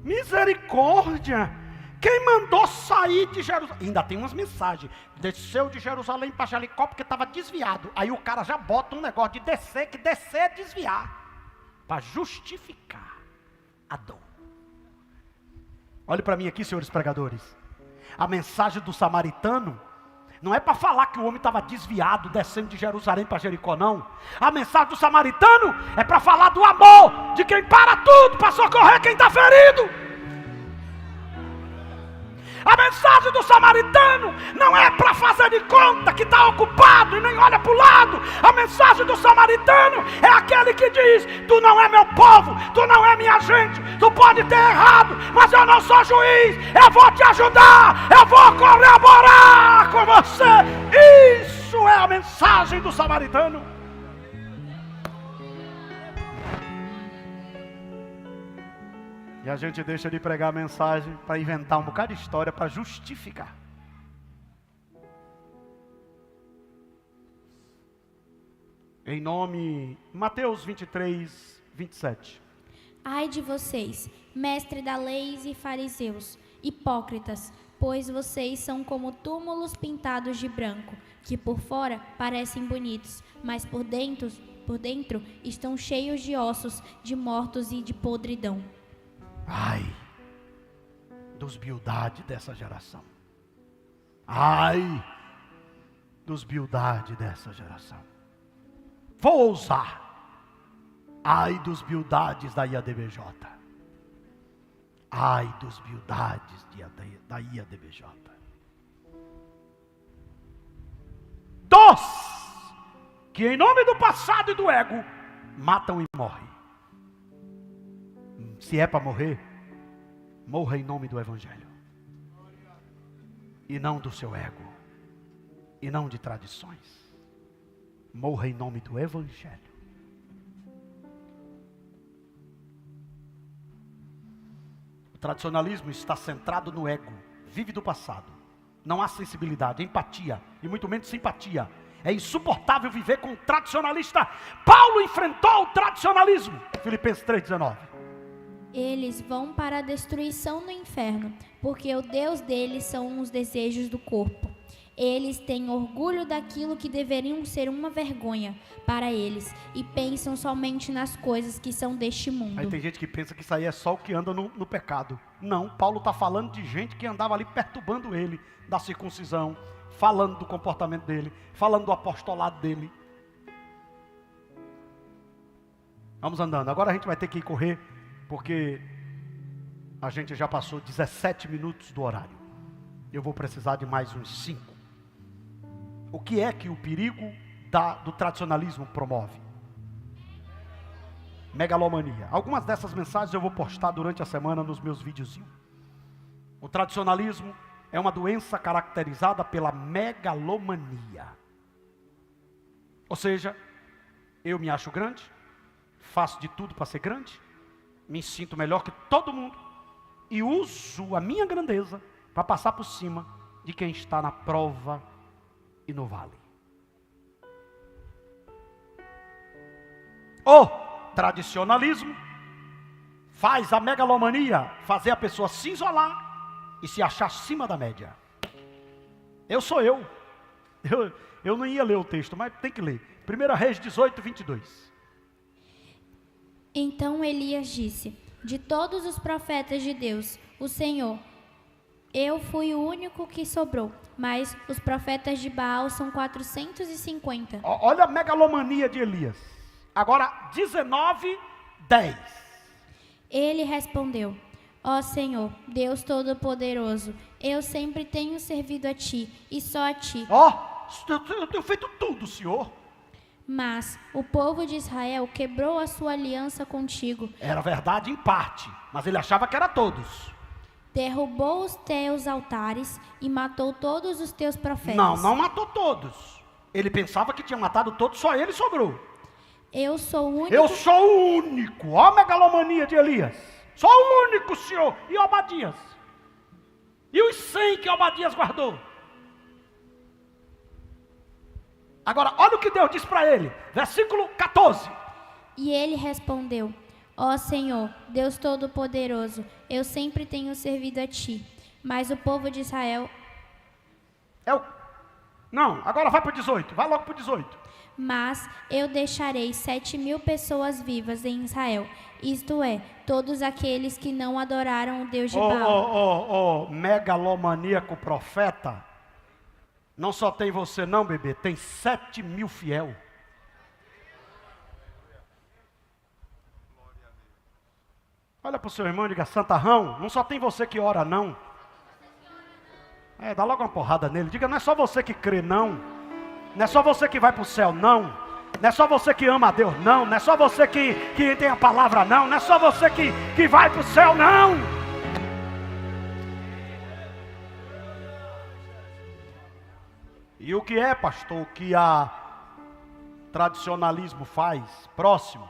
S1: Misericórdia. Quem mandou sair de Jerusalém? Ainda tem umas mensagens. Desceu de Jerusalém para Jericó porque estava desviado. Aí o cara já bota um negócio de descer, que descer é desviar. Para justificar a dor. Olhe para mim aqui, senhores pregadores. A mensagem do samaritano não é para falar que o homem estava desviado, descendo de Jerusalém para Jericó, não. A mensagem do samaritano é para falar do amor de quem para tudo para socorrer quem está ferido. A mensagem do samaritano não é para fazer de conta que está ocupado e nem olha para o lado. A mensagem do samaritano é aquele que diz: tu não é meu povo, tu não é minha gente, tu pode ter errado, mas eu não sou juiz, eu vou te ajudar, eu vou colaborar com você. Isso é a mensagem do samaritano. E a gente deixa de pregar a mensagem para inventar um bocado de história para justificar. Em nome, Mateus 23, 27.
S2: Ai de vocês, mestre da lei e fariseus, hipócritas, pois vocês são como túmulos pintados de branco, que por fora parecem bonitos, mas por dentro estão cheios de ossos, de mortos e de podridão.
S1: Ai dos biudade dessa geração. Ai dos biudade dessa geração. Vou ousar. Ai dos biudades da IADBJ. Ai dos biudades da IADBJ. que em nome do passado e do ego, matam e morrem. Se é para morrer, morra em nome do Evangelho. E não do seu ego. E não de tradições. Morra em nome do Evangelho. O tradicionalismo está centrado no ego. Vive do passado. Não há sensibilidade, empatia e muito menos simpatia. É insuportável viver com um tradicionalista. Paulo enfrentou o tradicionalismo. Filipenses 3,19.
S2: Eles vão para a destruição no inferno, porque o Deus deles são os desejos do corpo. Eles têm orgulho daquilo que deveriam ser uma vergonha para eles e pensam somente nas coisas que são deste mundo.
S1: Aí tem gente que pensa que isso aí é só o que anda no pecado. Não, Paulo está falando de gente que andava ali perturbando ele da circuncisão, falando do comportamento dele, falando do apostolado dele. Vamos andando. Agora a gente vai ter que ir correr, porque a gente já passou 17 minutos do horário. Eu vou precisar de mais uns 5. O que é que o perigo do tradicionalismo promove? Megalomania. Algumas dessas mensagens eu vou postar durante a semana nos meus videozinhos. O tradicionalismo é uma doença caracterizada pela megalomania. Ou seja, eu me acho grande, faço de tudo para ser grande, me sinto melhor que todo mundo e uso a minha grandeza para passar por cima de quem está na prova e no vale. O tradicionalismo faz a megalomania fazer a pessoa se isolar e se achar acima da média. Eu sou eu. Eu não ia ler o texto, mas tem que ler. 1 Reis 18, 22.
S2: Então Elias disse: de todos os profetas de Deus, o Senhor, eu fui o único que sobrou, mas os profetas de Baal são 450.
S1: Olha a megalomania de Elias. Agora 19, 10.
S2: Ele respondeu: ó Senhor, Deus Todo-Poderoso, eu sempre tenho servido a Ti, e só a Ti.
S1: Eu tenho feito tudo, Senhor.
S2: Mas o povo de Israel quebrou a sua aliança contigo.
S1: Era verdade em parte, mas ele achava que era todos.
S2: Derrubou os teus altares e matou todos os teus profetas.
S1: Não matou todos. Ele pensava que tinha matado todos, só ele sobrou.
S2: Eu sou o único.
S1: Eu sou o único. Ó a megalomania de Elias. Sou o único, Senhor. E Obadias? E os 100 que Obadias guardou? Agora, olha o que Deus diz para ele. Versículo 14.
S2: E ele respondeu: ó Senhor, Deus Todo-Poderoso, eu sempre tenho servido a Ti. Mas o povo de Israel...
S1: Não, agora vai para o 18. Vai logo para o 18.
S2: Mas eu deixarei 7.000 pessoas vivas em Israel, isto é, todos aqueles que não adoraram o Deus de Baal.
S1: Megalomaníaco profeta, não só tem você não, bebê, tem 7.000 fiel. Olha para o seu irmão e diga: santarrão, não só tem você que ora não. Dá logo uma porrada nele, diga: não é só você que crê não. Não é só você que vai para o céu, não. Não é só você que ama a Deus, não. Não é só você que tem a palavra, não. Não é só você que vai para o céu, não. E o que é, pastor, o que a tradicionalismo faz? Próximo.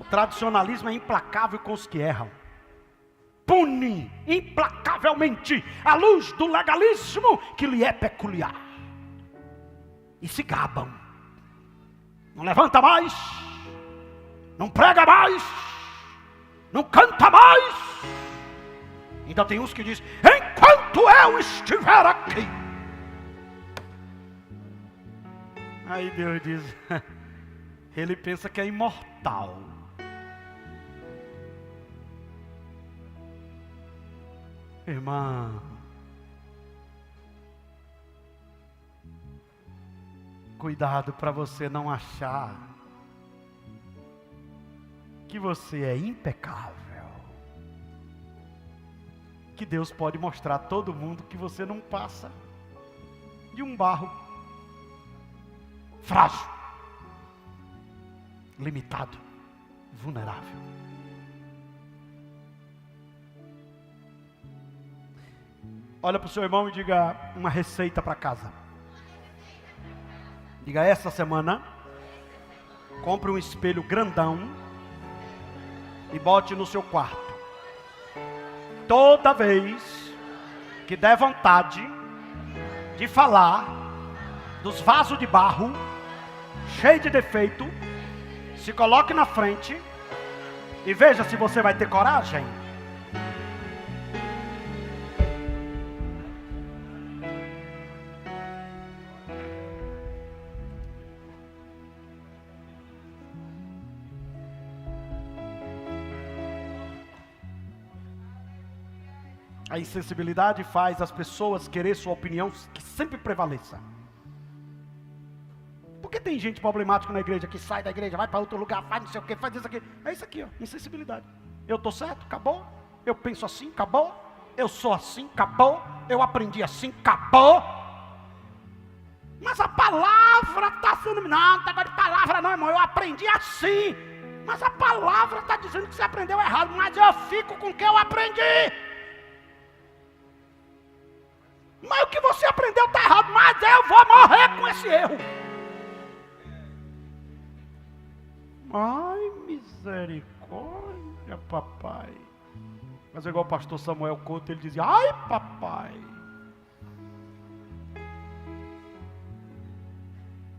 S1: O tradicionalismo é implacável com os que erram. Pune implacavelmente a luz do legalismo que lhe é peculiar. E se gabam. Não levanta mais. Não prega mais. Não canta mais. Ainda tem uns que dizem: enquanto eu estiver aqui. Aí Deus diz: ele pensa que é imortal. Irmão, cuidado para você não achar que você é impecável, que Deus pode mostrar a todo mundo que você não passa de um barro. frágil, limitado, vulnerável. Olha para o seu irmão e diga uma receita para casa. Diga: essa semana, compre um espelho grandão e bote no seu quarto. Toda vez que der vontade de falar dos vasos de barro, cheio de defeito, se coloque na frente e veja se você vai ter coragem. A insensibilidade faz as pessoas querer sua opinião que sempre prevaleça. Porque tem gente problemática na igreja que sai da igreja, vai para outro lugar, faz não sei o que, faz isso aqui. É isso aqui, ó, insensibilidade. Eu estou certo, acabou. Eu penso assim, acabou. Eu sou assim, acabou. Eu aprendi assim, acabou. Mas a palavra está sendo... Não, não tem negócio de palavra não, irmão. Eu aprendi assim. Mas a palavra está dizendo que você aprendeu errado. Mas eu fico com o que eu aprendi. Mas o que você aprendeu está errado, mas eu vou morrer com esse erro. Ai, misericórdia, papai. Mas é igual o pastor Samuel Couto, ele dizia: ai, papai.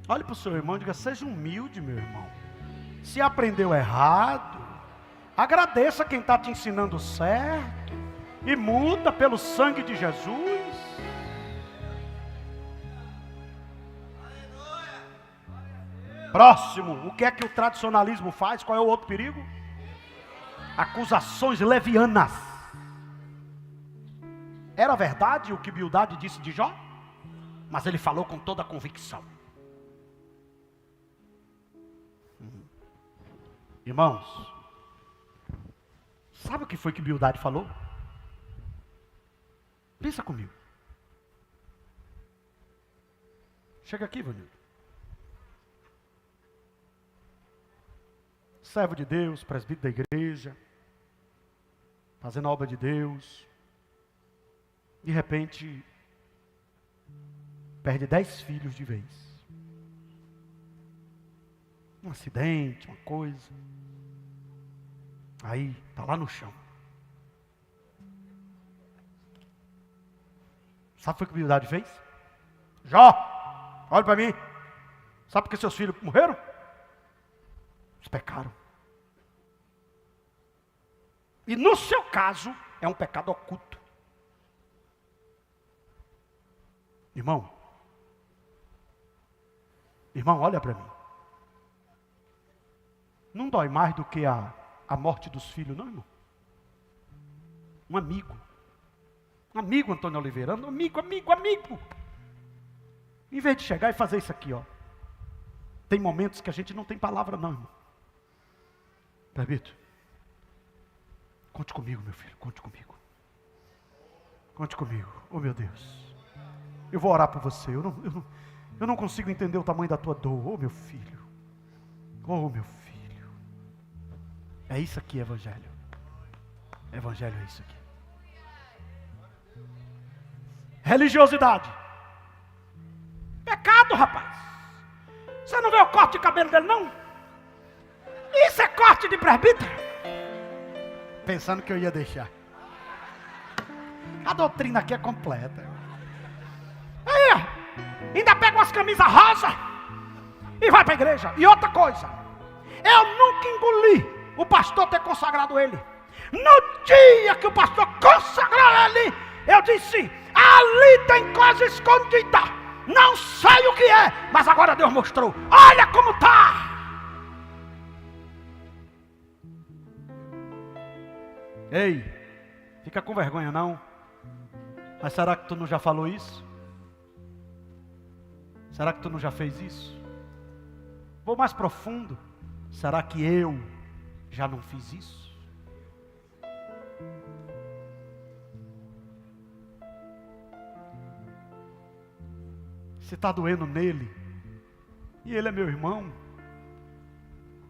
S1: Olhe para o seu irmão e diga: seja humilde, meu irmão. Se aprendeu errado, agradeça quem está te ensinando certo e muda pelo sangue de Jesus. Próximo, o que é que o tradicionalismo faz? Qual é o outro perigo? Acusações levianas. Era verdade o que Bildade disse de Jó? Mas ele falou com toda a convicção. Irmãos, sabe o que foi que Bildade falou? Pensa comigo. Chega aqui, Vanildo. Servo de Deus, presbítero da igreja, fazendo a obra de Deus. De repente, perde 10 filhos de vez. Um acidente, uma coisa. Aí, está lá no chão. Sabe o que foi que a Bildade fez? Jó, olha para mim. Sabe por que seus filhos morreram? Eles pecaram. E no seu caso, é um pecado oculto. Irmão, olha para mim. Não dói mais do que a morte dos filhos, não, irmão? Um amigo, Antônio Oliveira, amigo. Em vez de chegar e fazer isso aqui, ó. Tem momentos que a gente não tem palavra, não, irmão. Presbítero, conte comigo, meu filho, conte comigo. Conte comigo, oh meu Deus. Eu vou orar por você, eu não consigo entender o tamanho da tua dor, oh meu filho. Oh meu filho. É isso aqui, evangelho. Evangelho é isso aqui. Religiosidade. Pecado, rapaz. Você não vê o corte de cabelo dele, não? Isso é corte de presbítero? Pensando que eu ia deixar. A doutrina aqui é completa. Aí, ainda pega umas camisas rosa e vai para a igreja. E outra coisa, eu nunca engoli o pastor ter consagrado ele. No dia que o pastor consagrou ele, eu disse: ali tem coisa escondida. Não sei o que é, mas agora Deus mostrou. Olha como está. Ei, fica com vergonha não? Mas será que tu não já falou isso? Será que tu não já fez isso? Vou mais profundo. Será que eu já não fiz isso? Se está doendo nele, E ele é meu irmão.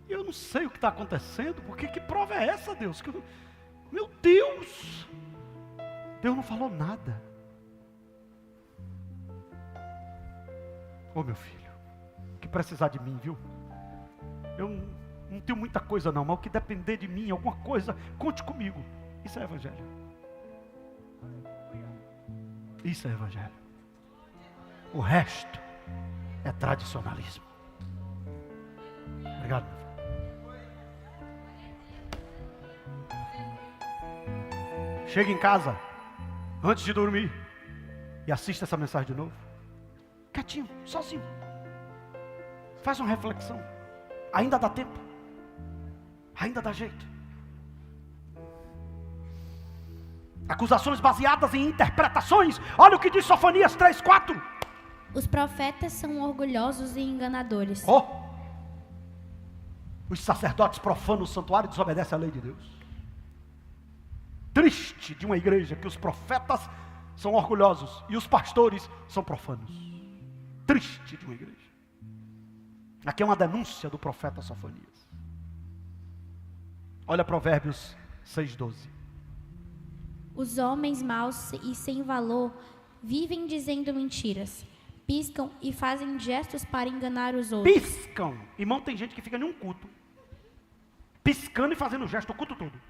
S1: E eu não sei o que está acontecendo, porque que prova é essa, Deus? Meu Deus! Deus não falou nada. Ô meu filho, que precisar de mim, viu? Eu não tenho muita coisa não, mas o que depender de mim, alguma coisa, conte comigo. Isso é evangelho. Isso é evangelho. O resto é tradicionalismo. Obrigado, meu filho. Chega em casa, antes de dormir, e assista essa mensagem de novo. Quietinho, sozinho. Faz uma reflexão. Ainda dá tempo. Ainda dá jeito. Acusações baseadas em interpretações. Olha o que diz Sofonias 3:4.
S2: Os profetas são orgulhosos e enganadores.
S1: Oh! Os sacerdotes profanam o santuário e desobedecem à lei de Deus. Triste de uma igreja que os profetas são orgulhosos e os pastores são profanos. Triste de uma igreja. Aqui é uma denúncia do profeta Sofonias. Olha Provérbios 6:12.
S2: Os homens maus e sem valor vivem dizendo mentiras, piscam e fazem gestos para enganar os outros.
S1: Piscam. Irmão, tem gente que fica em um culto, piscando e fazendo gesto o culto todo.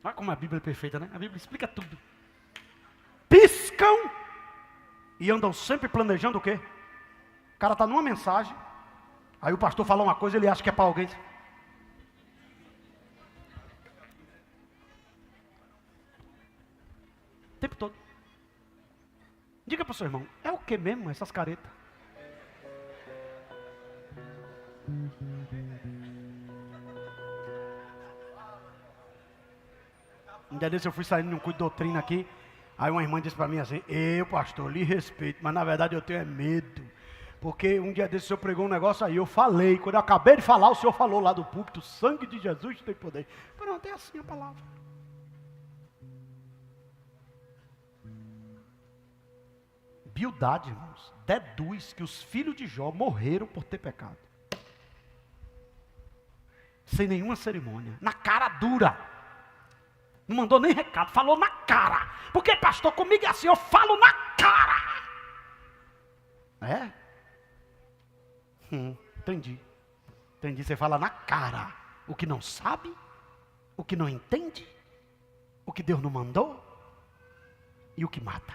S1: Olha como a Bíblia é perfeita, né? A Bíblia explica tudo. Piscam e andam sempre planejando o quê? O cara está numa mensagem, aí o pastor fala uma coisa, ele acha que é para alguém. O tempo todo. Diga para o seu irmão, é o que mesmo essas caretas? Um dia desse eu fui saindo de um culto de doutrina aqui, aí uma irmã disse para mim assim, eu pastor, lhe respeito, mas na verdade eu tenho medo, porque um dia desse o senhor pregou um negócio aí, eu falei, quando eu acabei de falar, o senhor falou lá do púlpito, o sangue de Jesus tem poder. Pronto, é assim a palavra. Bildade, irmãos, deduz que os filhos de Jó morreram por ter pecado. Sem nenhuma cerimônia, na cara dura. Não mandou nem recado, falou na cara. Porque pastor, comigo é assim, eu falo na cara. É? Entendi. Entendi, você fala na cara. O que não sabe, o que não entende, o que Deus não mandou e o que mata.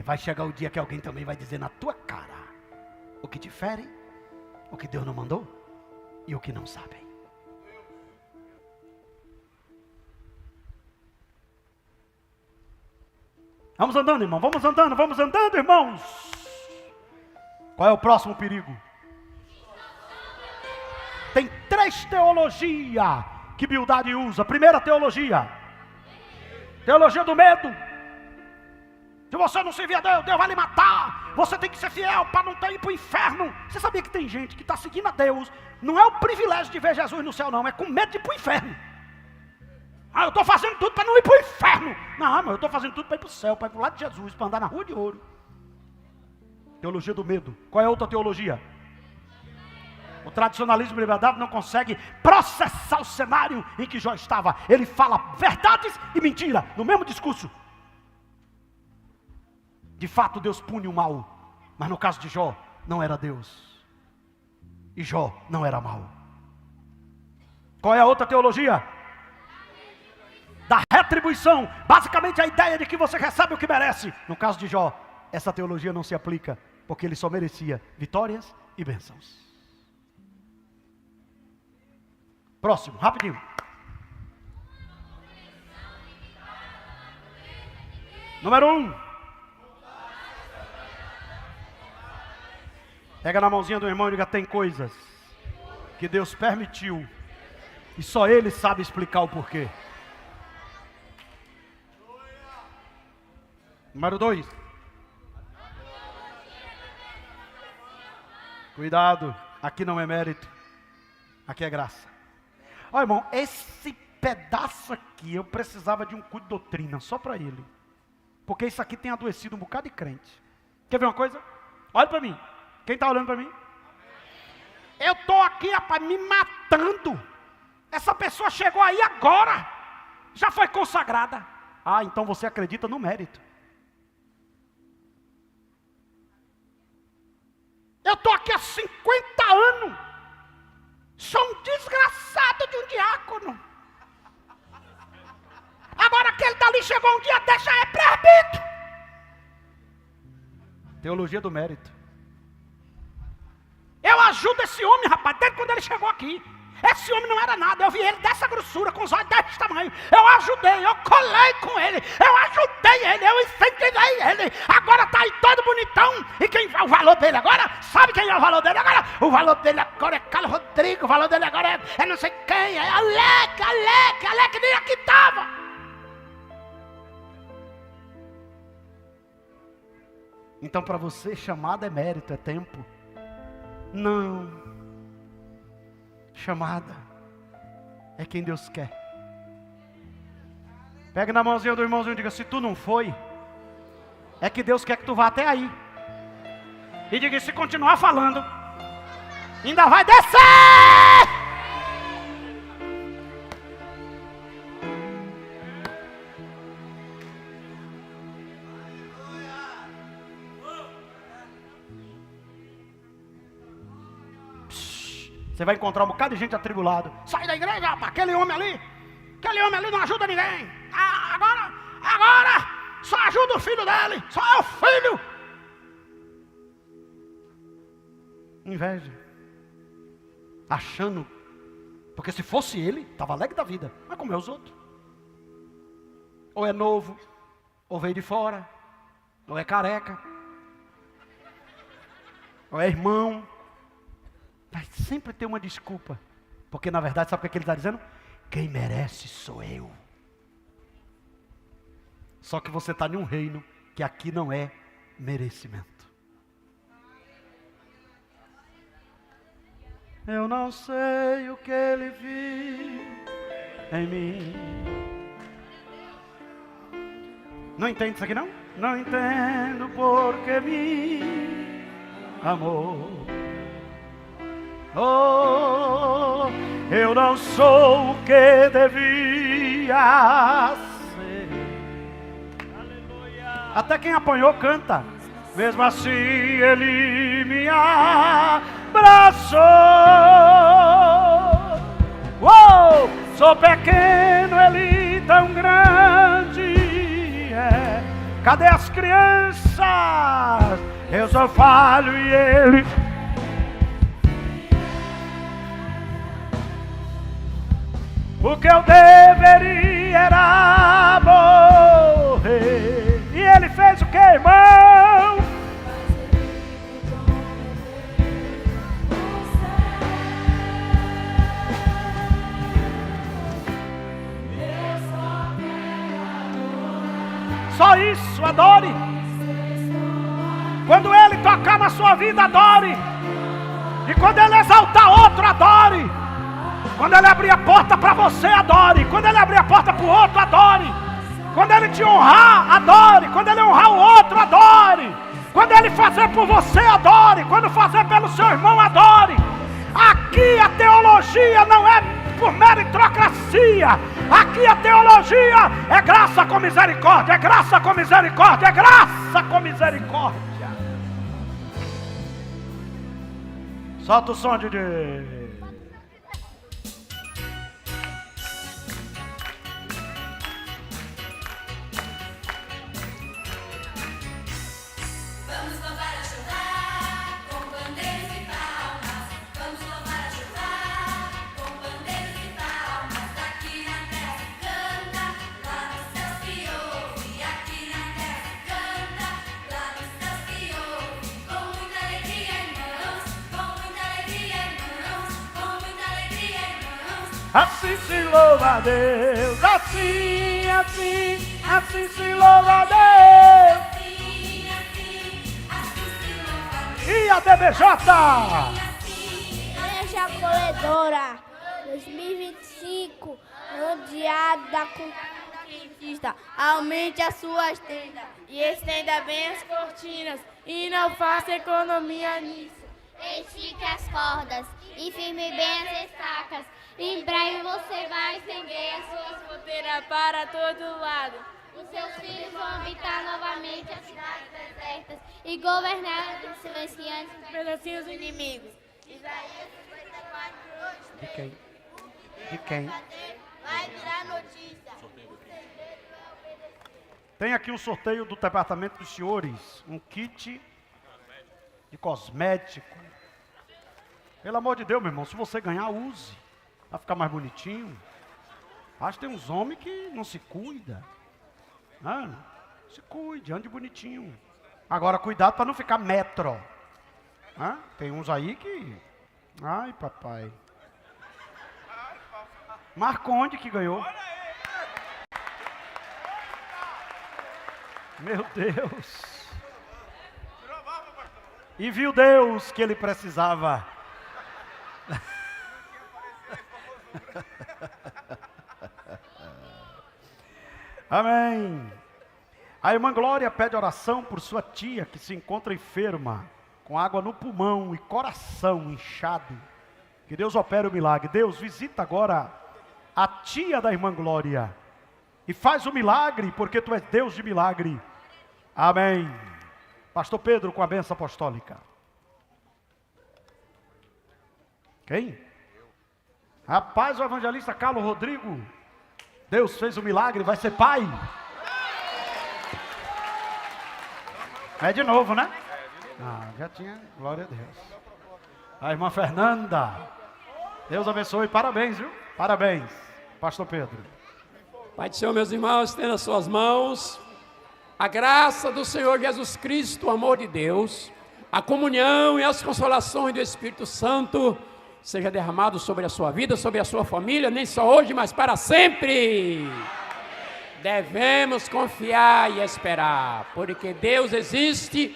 S1: Vai chegar o dia que alguém também vai dizer na tua cara o que te fere, o que Deus não mandou e o que não sabe. Vamos andando, irmão, vamos andando, irmãos. Qual é o próximo perigo? Tem 3 teologias que Bildade usa. Primeira teologia, teologia do medo. Se você não servir a Deus, Deus vai lhe matar. Você tem que ser fiel para não ir para o inferno. Você sabia que tem gente que está seguindo a Deus, não é o privilégio de ver Jesus no céu não, é com medo de ir para o inferno. Eu estou fazendo tudo para não ir para o inferno. Não, mas eu estou fazendo tudo para ir para o céu, para ir para o lado de Jesus, para andar na rua de ouro. Teologia do medo. Qual é a outra teologia? O tradicionalismo libertário não consegue processar o cenário em que Jó estava. Ele fala verdades e mentira no mesmo discurso. De fato Deus pune o mal, mas no caso de Jó não era Deus. E Jó não era mau. Qual é a outra teologia? Da retribuição, basicamente a ideia de que você recebe o que merece. No caso de Jó, essa teologia não se aplica, porque ele só merecia vitórias e bênçãos. Próximo, rapidinho. Número 1. Pega na mãozinha do irmão e diga, tem coisas que Deus permitiu e só Ele sabe explicar o porquê. Número 2. Cuidado, aqui não é mérito. Aqui é graça. Olha, irmão, esse pedaço aqui eu precisava de um culto de doutrina só para ele. Porque isso aqui tem adoecido um bocado de crente. Quer ver uma coisa? Olha para mim. Quem está olhando para mim? Eu estou aqui, rapaz, me matando. Essa pessoa chegou aí agora. Já foi consagrada. Ah, então você acredita no mérito. Eu estou aqui há 50 anos. Sou um desgraçado de um diácono. Agora aquele dali chegou um dia desse, já é presbítero. Teologia do mérito. Eu ajudo esse homem, rapaz, desde quando ele chegou aqui. Esse homem não era nada, eu vi ele dessa grossura, com os olhos desse tamanho. Eu ajudei, eu colei com ele, eu ajudei ele, eu incentivei ele. Agora está aí todo bonitão. E quem é o valor dele agora? Sabe quem é o valor dele agora? O valor dele agora é Carlos Rodrigo, o valor dele agora é não sei quem, é Alec, nem aqui estava. Então para você, chamada é mérito, é tempo. Não. Chamada é quem Deus quer. Pega na mãozinha do irmãozinho e diga: se tu não foi, é que Deus quer que tu vá até aí. E diga: se continuar falando, ainda vai descer. Você vai encontrar um bocado de gente atribulado. Sai da igreja, rapaz, aquele homem ali não ajuda ninguém. Agora, só ajuda o filho dele, só é o filho. Inveja. Achando, porque se fosse ele, estava alegre da vida. Mas como é os outros? Ou é novo, ou veio de fora, ou é careca, ou é irmão. Vai sempre ter uma desculpa. Porque na verdade, sabe o que ele está dizendo? Quem merece sou eu. Só que você está em um reino que aqui não é merecimento. Eu não sei o que ele viu em mim. Não entende isso aqui não? Não entendo porque me amou. Oh, eu não sou o que devia ser. Aleluia. Até quem apanhou canta. Mesmo assim ele me abraçou. Oh, sou pequeno, ele tão grande é. Cadê as crianças? Eu sou falho e ele... O que eu deveria era morrer. E ele fez o que, irmão? Só isso, adore. Quando ele tocar na sua vida, adore. E quando ele exaltar outro, adore. Quando ele abrir a porta para você, adore. Quando ele abrir a porta para o outro, adore. Quando ele te honrar, adore. Quando ele honrar o outro, adore. Quando ele fazer por você, adore. Quando fazer pelo seu irmão, adore. Aqui a teologia não é por meritocracia. Aqui a teologia é graça com misericórdia. É graça com misericórdia. É graça com misericórdia. Solta o som, DJ. Assim se louva a Deus, assim se louva a Deus. E a DBJ?
S2: Igreja Coletivo.
S3: vencedora. 2025, ano de da cientista. Aumente as suas tendas e estenda bem as cortinas e não faça economia nisso.
S4: Estique as cordas e firme bem as estacas. Em breve você vai estender as suas
S3: Fronteira para todo lado.
S4: Os seus filhos vão habitar novamente as cidades desertas e governar os silenciantes
S3: Pedacinhos inimigos.
S4: Isaías 54:8.
S1: De quem? De quem?
S4: Vai virar notícia.
S1: Tem aqui um sorteio do Departamento dos Senhores, um kit de cosmético. Pelo amor de Deus, meu irmão, se você ganhar, use. Vai ficar mais bonitinho. Acho que tem uns homens que não se cuidam. Se cuide, ande bonitinho. Agora, cuidado para não ficar metro. Tem uns aí que... Ai, papai. Marconde que ganhou. Meu Deus. E viu Deus que ele precisava. Amém. A irmã Glória pede oração por sua tia que se encontra enferma, com água no pulmão e coração inchado. Que Deus opere o milagre. Deus, visita agora a tia da irmã Glória e faz o milagre, porque tu és Deus de milagre. Amém. Pastor Pedro com a bênção apostólica. Quem? Rapaz, o evangelista Carlos Rodrigo. Deus fez o milagre, vai ser pai. É de novo, né? Já tinha, glória a Deus. A irmã Fernanda. Deus abençoe, parabéns, viu? Parabéns, pastor Pedro.
S5: Pai do Senhor, meus irmãos, estenda as suas mãos. A graça do Senhor Jesus Cristo, o amor de Deus, a comunhão e as consolações do Espírito Santo seja derramado sobre a sua vida, sobre a sua família, nem só hoje, mas para sempre. Devemos confiar e esperar, porque Deus existe